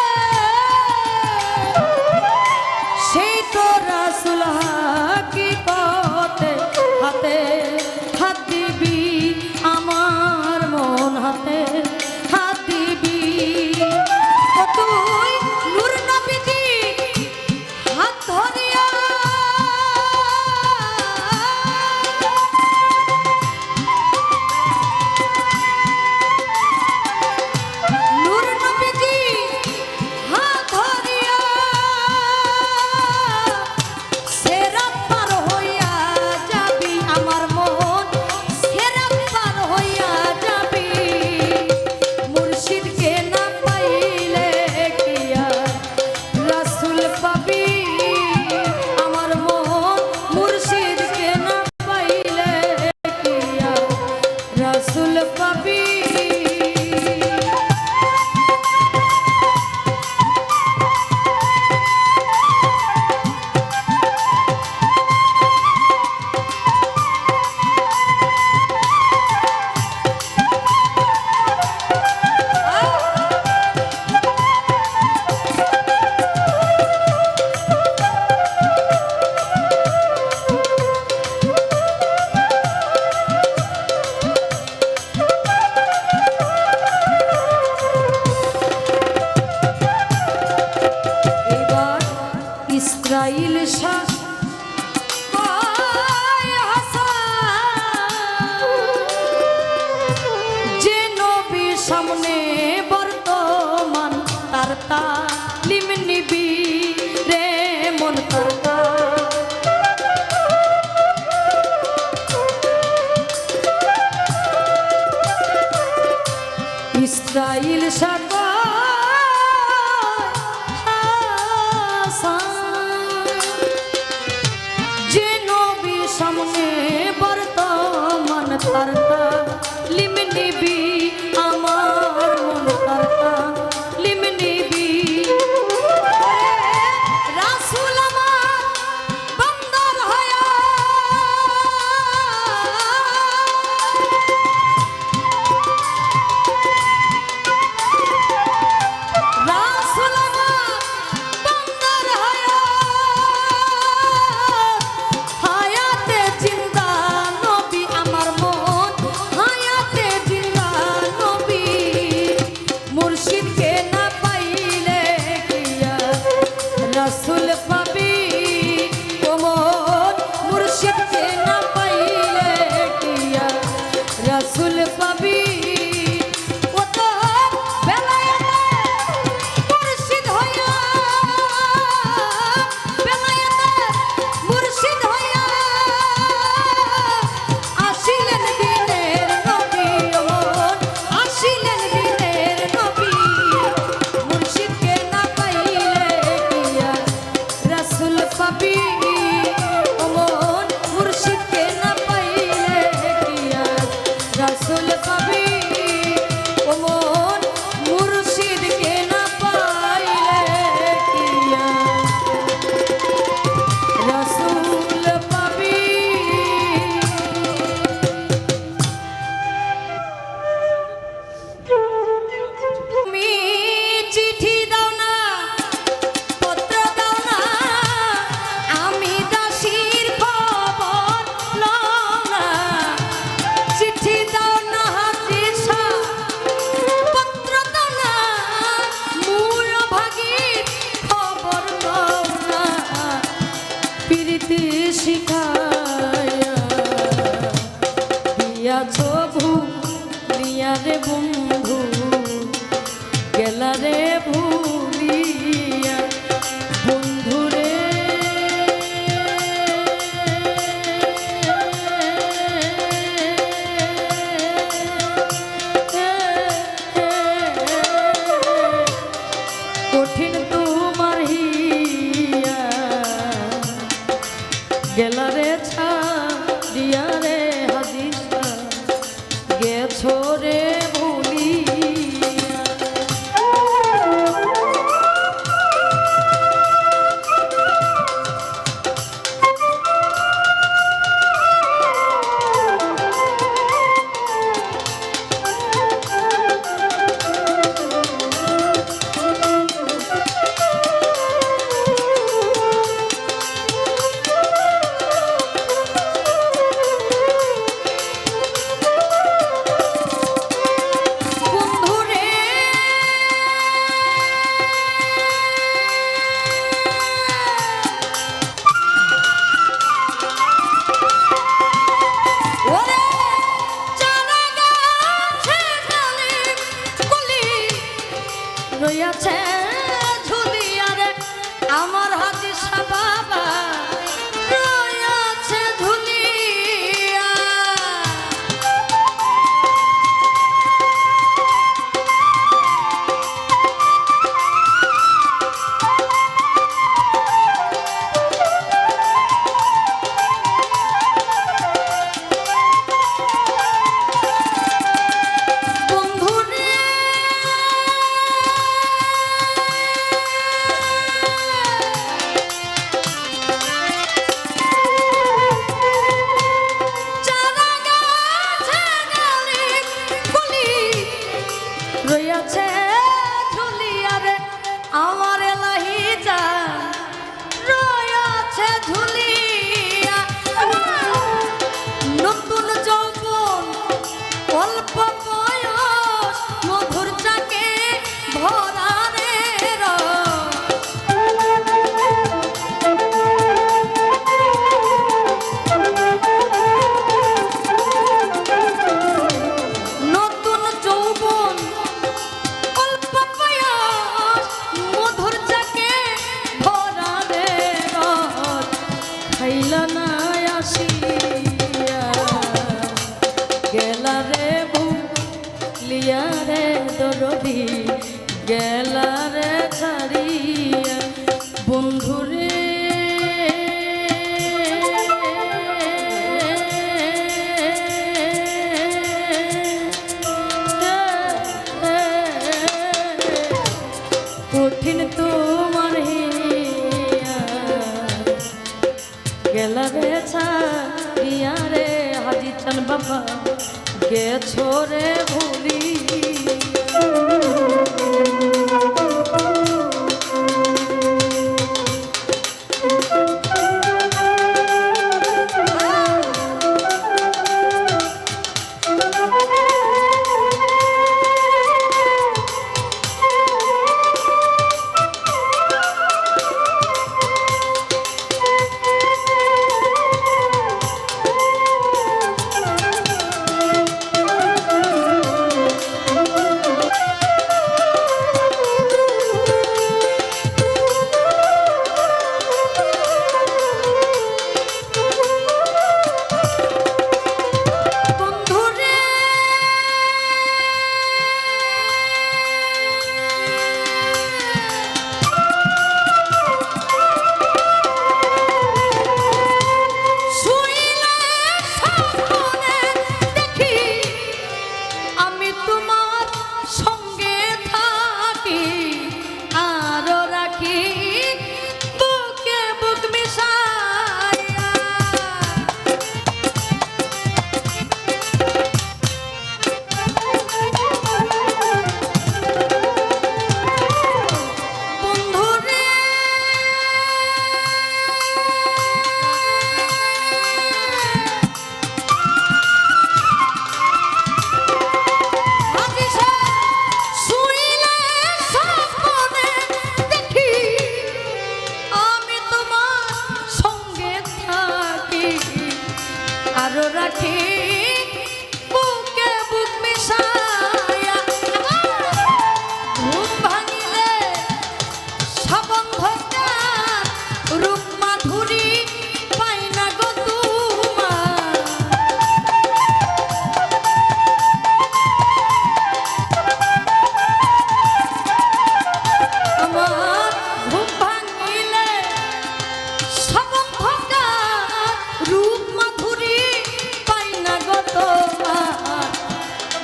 শাহ যে নবী সামনে বর্তমান তার তালিম নিবি রে মন তার ইসরাইল যে নবী সামনে বর্তমান তার তালিম নিবি আমার মন তার তালিম নিবি রাসূল আমার বান্দার হয়া রাসূল আমার বান্দার হয়া হায়াতে জিন্দা নবী আমার মন হায়াতে জিন্দা নবী মুর্শিদকে না পাইলে কিয়া রাসূল পাবি ও মন মুর্শিদকে না পাইলে কিয়া রাসূল পাবি ও তো বেলায়েতে মুর্শিদ হইয়া বেলায়েতে মুর্শিদ হইয়া আসিলেন দিনের নবী ও মন আসিলেন দিনের নবী মুর্শিদকে না পাইলে কিয়া রাসূল পাবি ও মন মুর্শিদকে না পাইলে কিয়া রাসূল পাবি ও মন মুর্শিদকে না পাইলে কিয়া রাসূল পাবি তুমি চিঠি দাও না পত্র দাও না আমি দাসীর খবর লও না চিঠি দাও না হাজির শাহ পত্র দাও না মূল ভাগীর খবর লও না প্রীতি শিখায়া দিয়াছ ভুলিয়া রে বন্ধু গেলা রে ভুলিয়া বন্ধু রে কঠিন তোমার হিয়া গেলা রে ছাড়িয়া রে হাদিসা গেছো রে ভুলিয়া রইয়াছে ঝুলিয়া রে আমার হাতি বাবা রইয়াছে ঝুলিয়া রইয়াছে ঝুলিয়া রে আমার এলাহি যা রইয়াছে ঝুলিয়া নতুন যৌবন অল্প বয়স মধুর চাকে ভরা রে গেলা রে ছাড়িয়া বন্ধুরে কঠিন তোমার হিয়া গেলা রে ছাড়িয়া রে হাজি চান বাবা গেছো রে ভুলি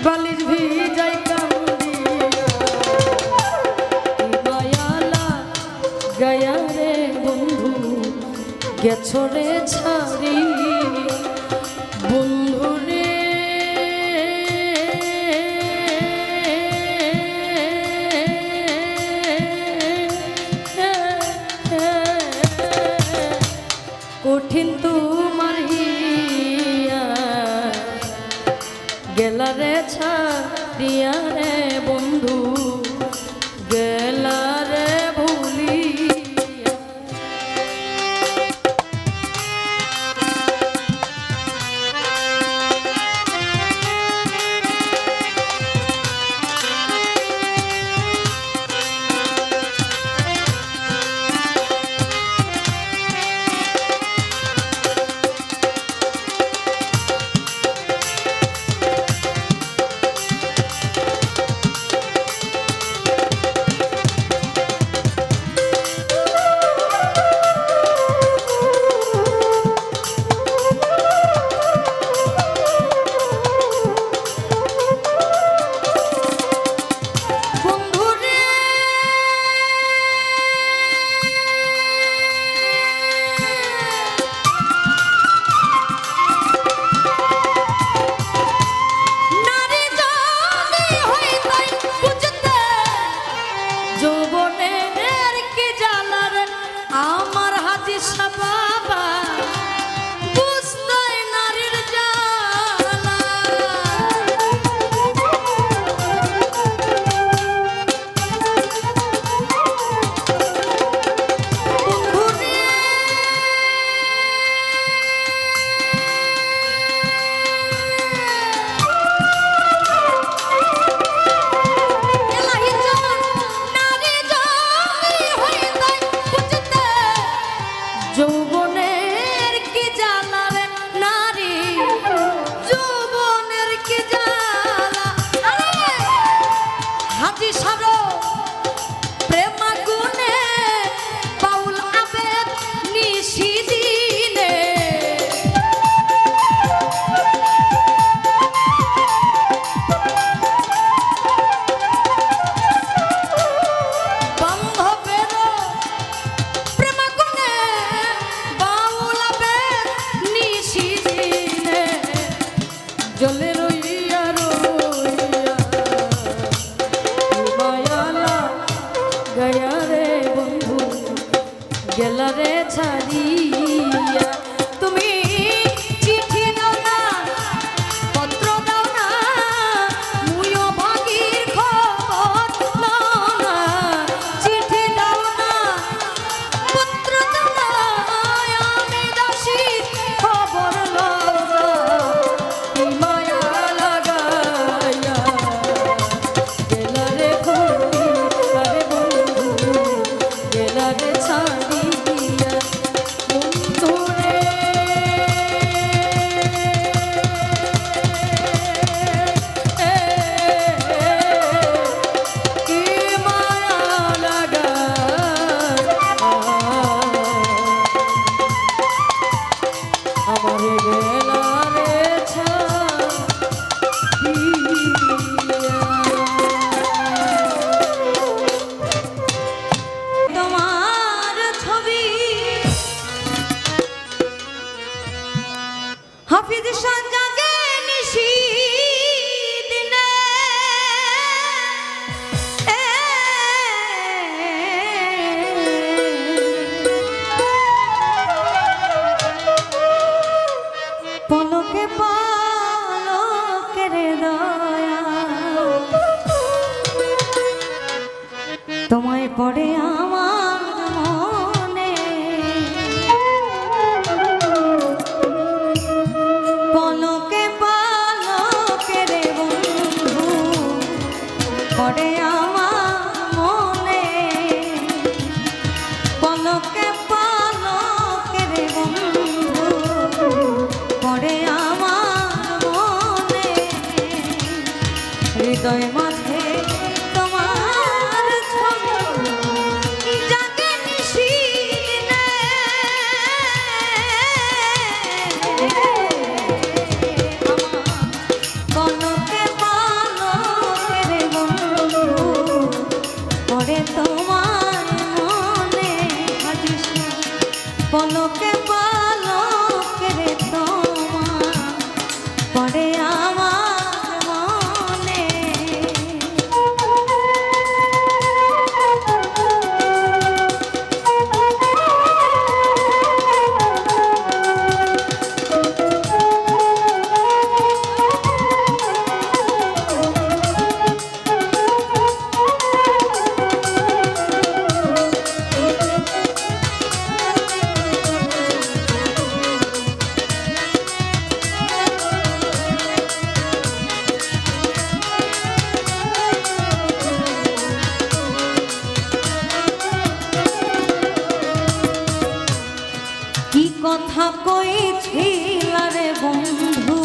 বালিশ ভিজাই কান্দিয়া মায়ালা গায়া রে বন্ধু গেছো রে ছাড়ি বন্ধু রে কঠিন তোমার হিয়া গেলা রে ছাড়িয়া রে বন্ধু গেলা রে ভুলিয়া প্রেমাগুনে বাউল আবেদ নিশিদিনে বান্ধবের প্রেমাগুনে বাউল আবেদ নিশিদিনে জলে রইয়া রইয়া মায়ালা গয়া রে বন্ধু গেলা রে ছাড়িয়া তুমি চিঠি দাও না পত্র দাও না মুয়ো ভাগির খবর দাও না চিঠি দাও না পত্র দাও না আমি দাসী খবর লও না কি মায়া লাগাইয়া গেলা রে বন্ধু গেলা রে ছাড়িয়া বন্ধু রে কি মায়া লাগাইয়া আমার গেলা রে তোমার ছবি হাফিজ সঞ্জাগে নিশি দিনে পলকে পলকে রে দয়া তোমায় পড়ে আমার মনে পলকে পলকে রে বন্ধু পড়ে আমার মনে পলকে পলকে রে বন্ধু পড়ে আমার মনে হৃদয় মাঝে তোমার ছবি জাগে নিশিদিনে পলকে পলকে রে বন্ধু পড়ে তোমার মনে পলকে পলকে রে তোমার পড়ে আমার মনে কি কথা কইছিল রে বন্ধু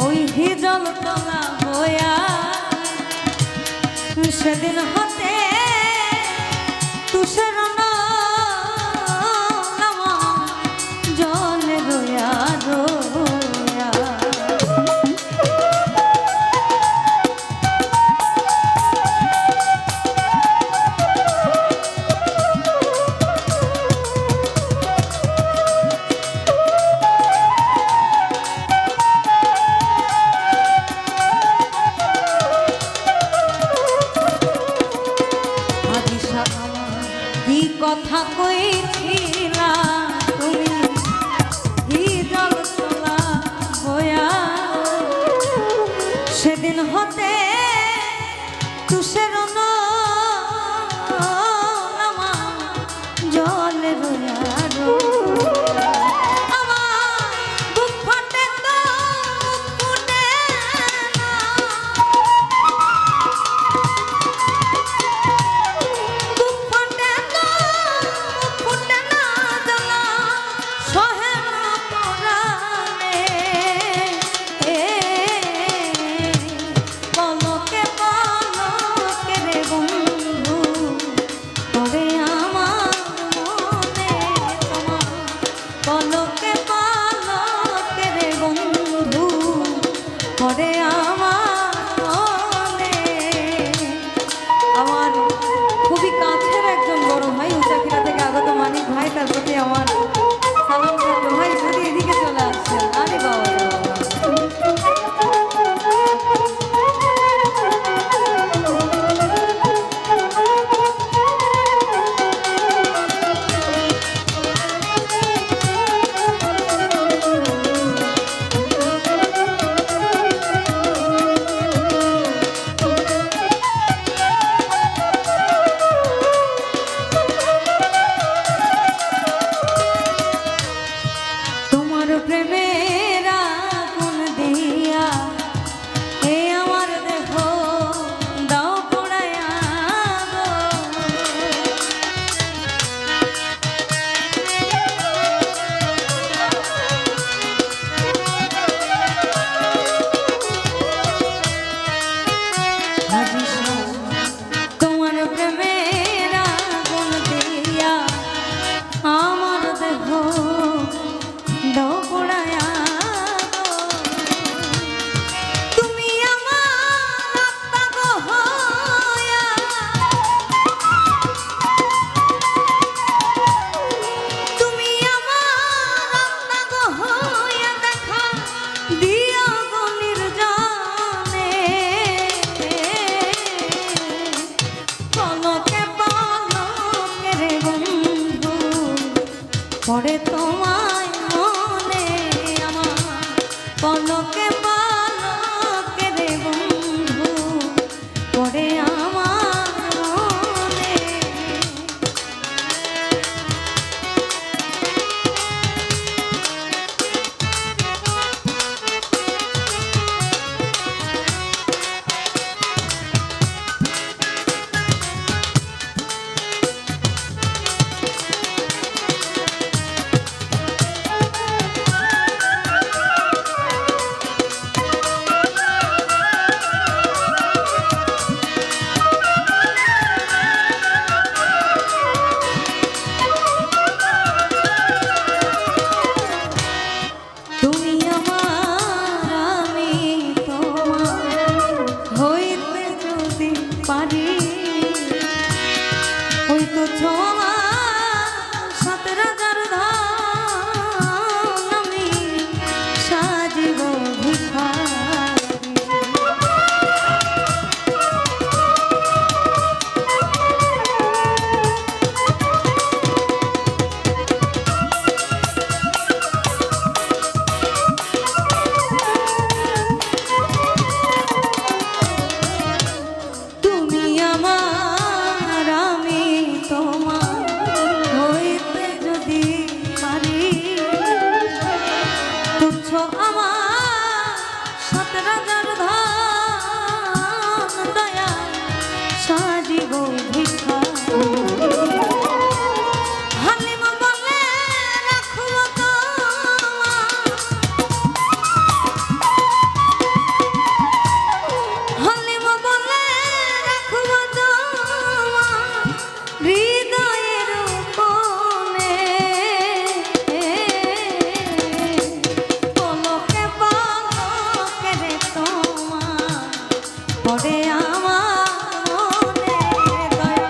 ওই হিজল তলা হইয়া সেদিন হতে তুষার নামা জলে রোয়া রোয়া কি কথা কইছিলা তুমি হিজল তোলা হইয়া সেদিন হতে তুষের নামা জলে রোয়া রোয়া আমার বুক ফাটে তো ফুটে না বুক ফাটে তো ফুটে না জ্বালা সহে না পরাণে পলকে পলকে রে পরে তোমায় মনে আমার পলকে পালকে রে বন্ধু পরে আমার মনে তুমি আমার আমি তোমার হইতে যদি পারি ওই তো ছোঁয়া সাত রাজার ধান আমি সাজিব ভিখারি তুমি আমার আমি তোমার হইতে যদি পারি তুচ্ছ আমার সাত রাজার ধান দয়া সাজিব ভিখারি হালিম বলে রাখব তোমার হালিম বলে রাখব তোমার হৃদয়ের কোণে পলকে পলকে রে তোমার পরে আমার মনে দয়া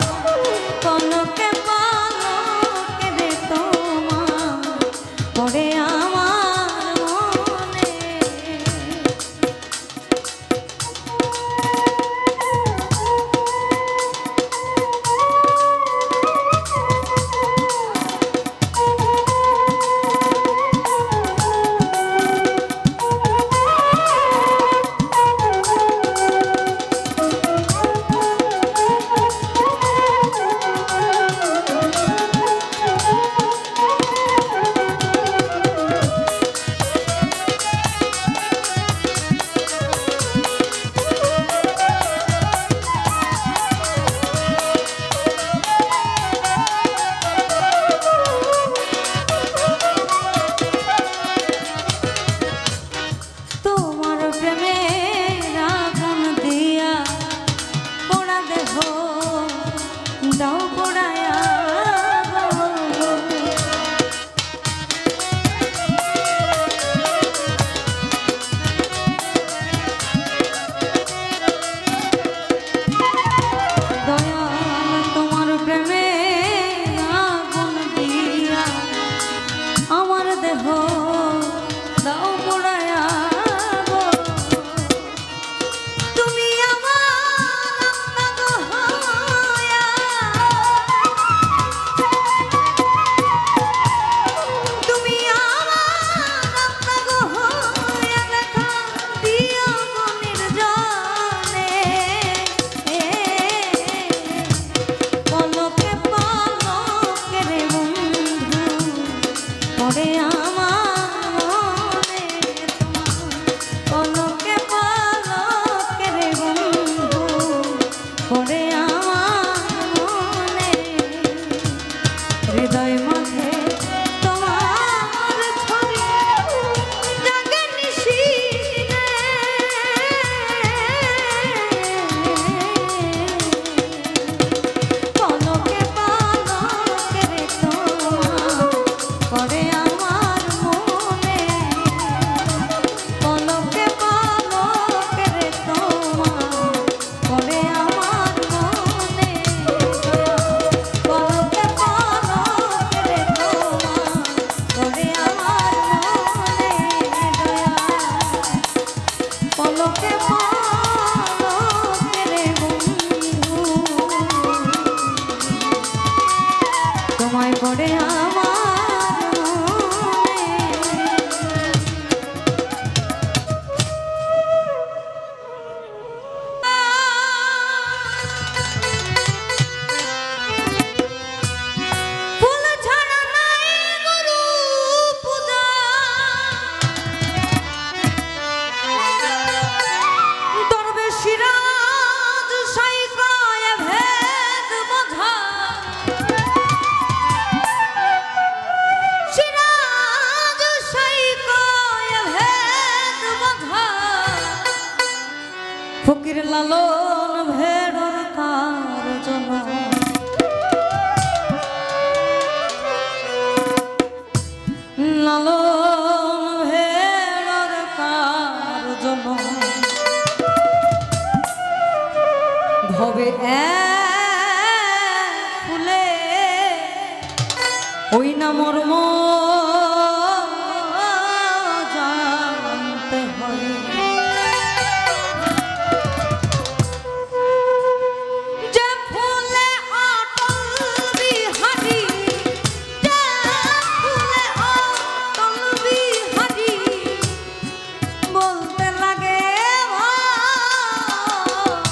লালন ভেড়র কার্জন লালন ভেড়র কার্জন ভবে ফুলে ওই না মর্ম জানতে হয় যে ফুলে অটল বিহারী যে ফুলে অটল বিহারী বলতে লাগে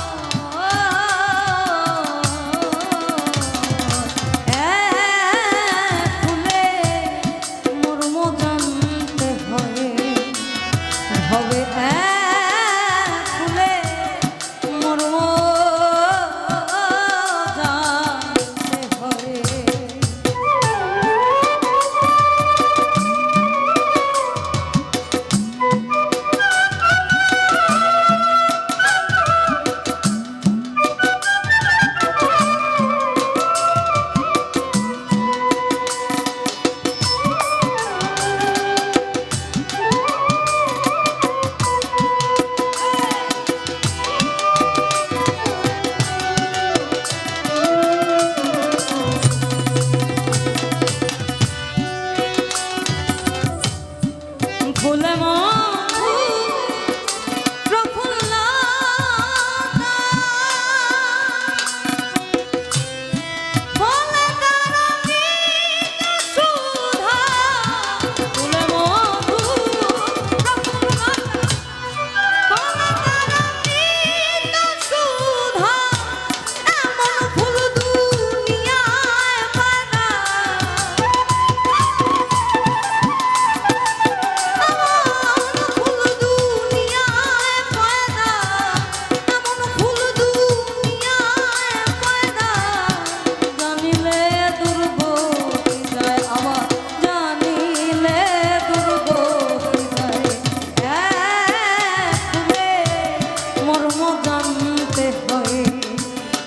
হবে ফুলে মর্ম জানতে হবে ফুলে প্রফুল্ল সুধা ফুলে সুধা এমন ফুল দুনিয়ায় পানা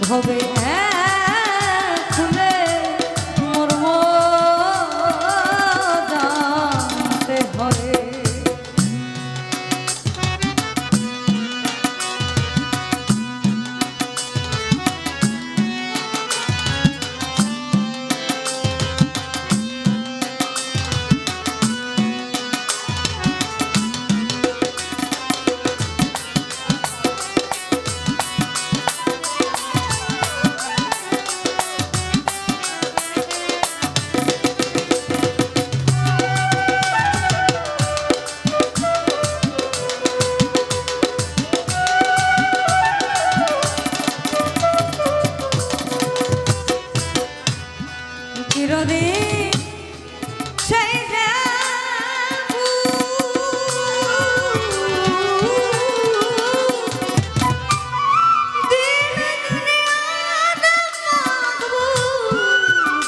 হবে ফুলে মর্ম জানতে হয় চিরদিন সেই যে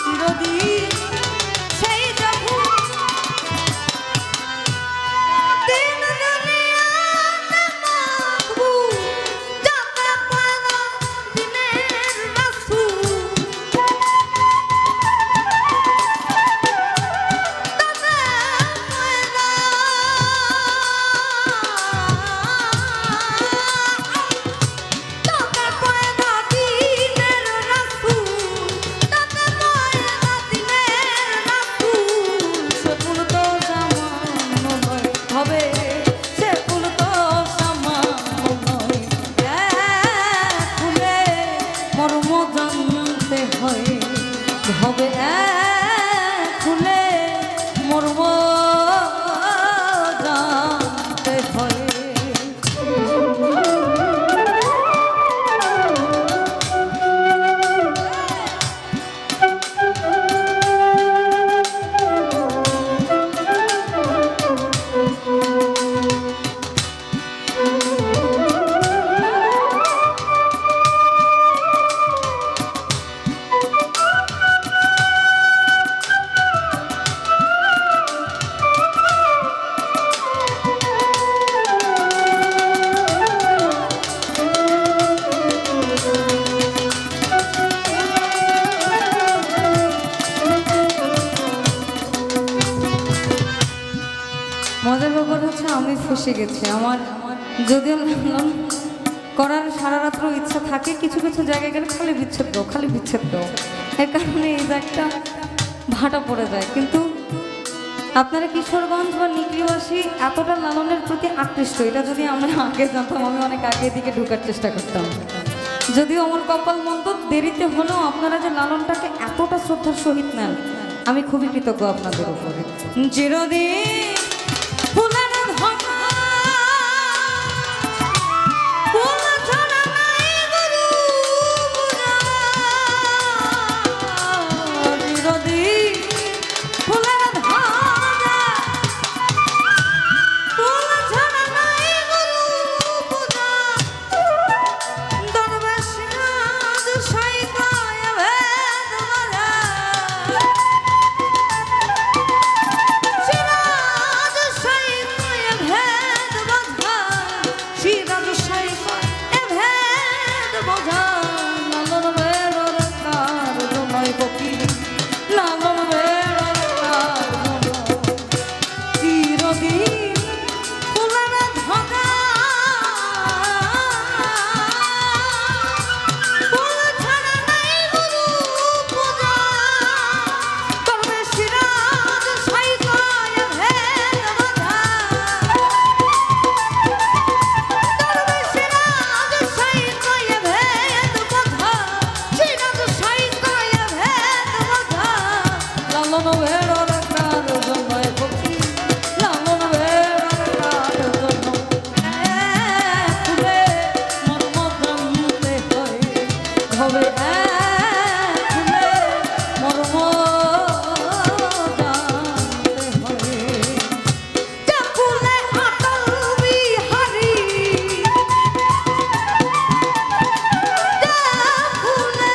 চিরদিন সেই যে দিন দুনিয়াতে মাখবু যাতে পারা দিনের রাসূল হবে সে ফুল তো সামান্য নয় ফুলে মর্ম জানতে হয় হবে ফুলে মর্ম জানতে হয় ফেঁসে গেছে। আমার যদিও লালন করার সারা রাত্র ইচ্ছা থাকে, কিছু কিছু জায়গায় গেলে খালি বিচ্ছেদ দাও, খালি বিচ্ছেদ দাও, এর কারণে এই জায়গাটা ভাটা পড়ে যায়। কিন্তু আপনারা কিশোরগঞ্জ বা নিকলিবাসী এতটা লালনের প্রতি আকৃষ্ট, এটা যদি আমরা আগে জানতাম, আমি অনেক আগে দিকে ঢোকার চেষ্টা করতাম। যদিও আমার কপাল মন্দ, দেরিতে হলেও আপনারা যে লালনটাকে এতটা শ্রদ্ধার সহিত নেন, আমি খুবই কৃতজ্ঞ আপনাদের উপরে। চিরদিন ফুলের ধরা, ফুল ছড়া নাই গরু বুড়া। চিরদিন ফুলের ধরা, ফুল ছড়া নাই গরু বুড়া। দরবেশ রাজ সাইকায় ভেদ মারা। সিরাজ সাইকায় ভেদ বোঝা, সিরাজ সাইকায় ভেদ বোঝা। লালন বেড়ার কার জমাই পক্ষী, লালন বেড়ার কার জমাই। চিরদিন ফুলের ধরা, ফুল ছাড়া নাই গরু পূজা। তবে সিরাজ সাইকায় ভেদ বোঝা, তবে সিরাজ সাইকায় ভেদ বোঝা, সিরাজ সাইকায় ভেদ বোঝা। লালন বেড়ার কার জমাই পক্ষী, লালন বেড়ার কার জমাই। ফুলে মর্ম জানতে হয়, হবে ফুলে মর্ম জানতে হয়। যে ফুলে আটল বিহারি, যে ফুলে,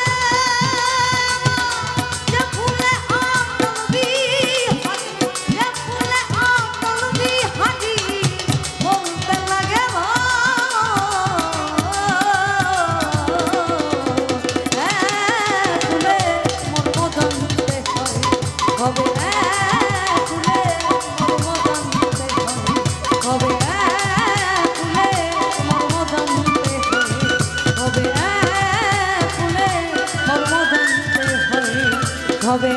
যে ফুলে আটল বিহারি, যে ফুলে আটল বিহারি বলতে লাগে ফুলে মর্ম জানতে হয়, হবে ফুলে মর্ম জানতে হয়, হবে ফুলে মর্ম জানতে হয়, হবে ফুলে মর্ম জানতে হয়, হবে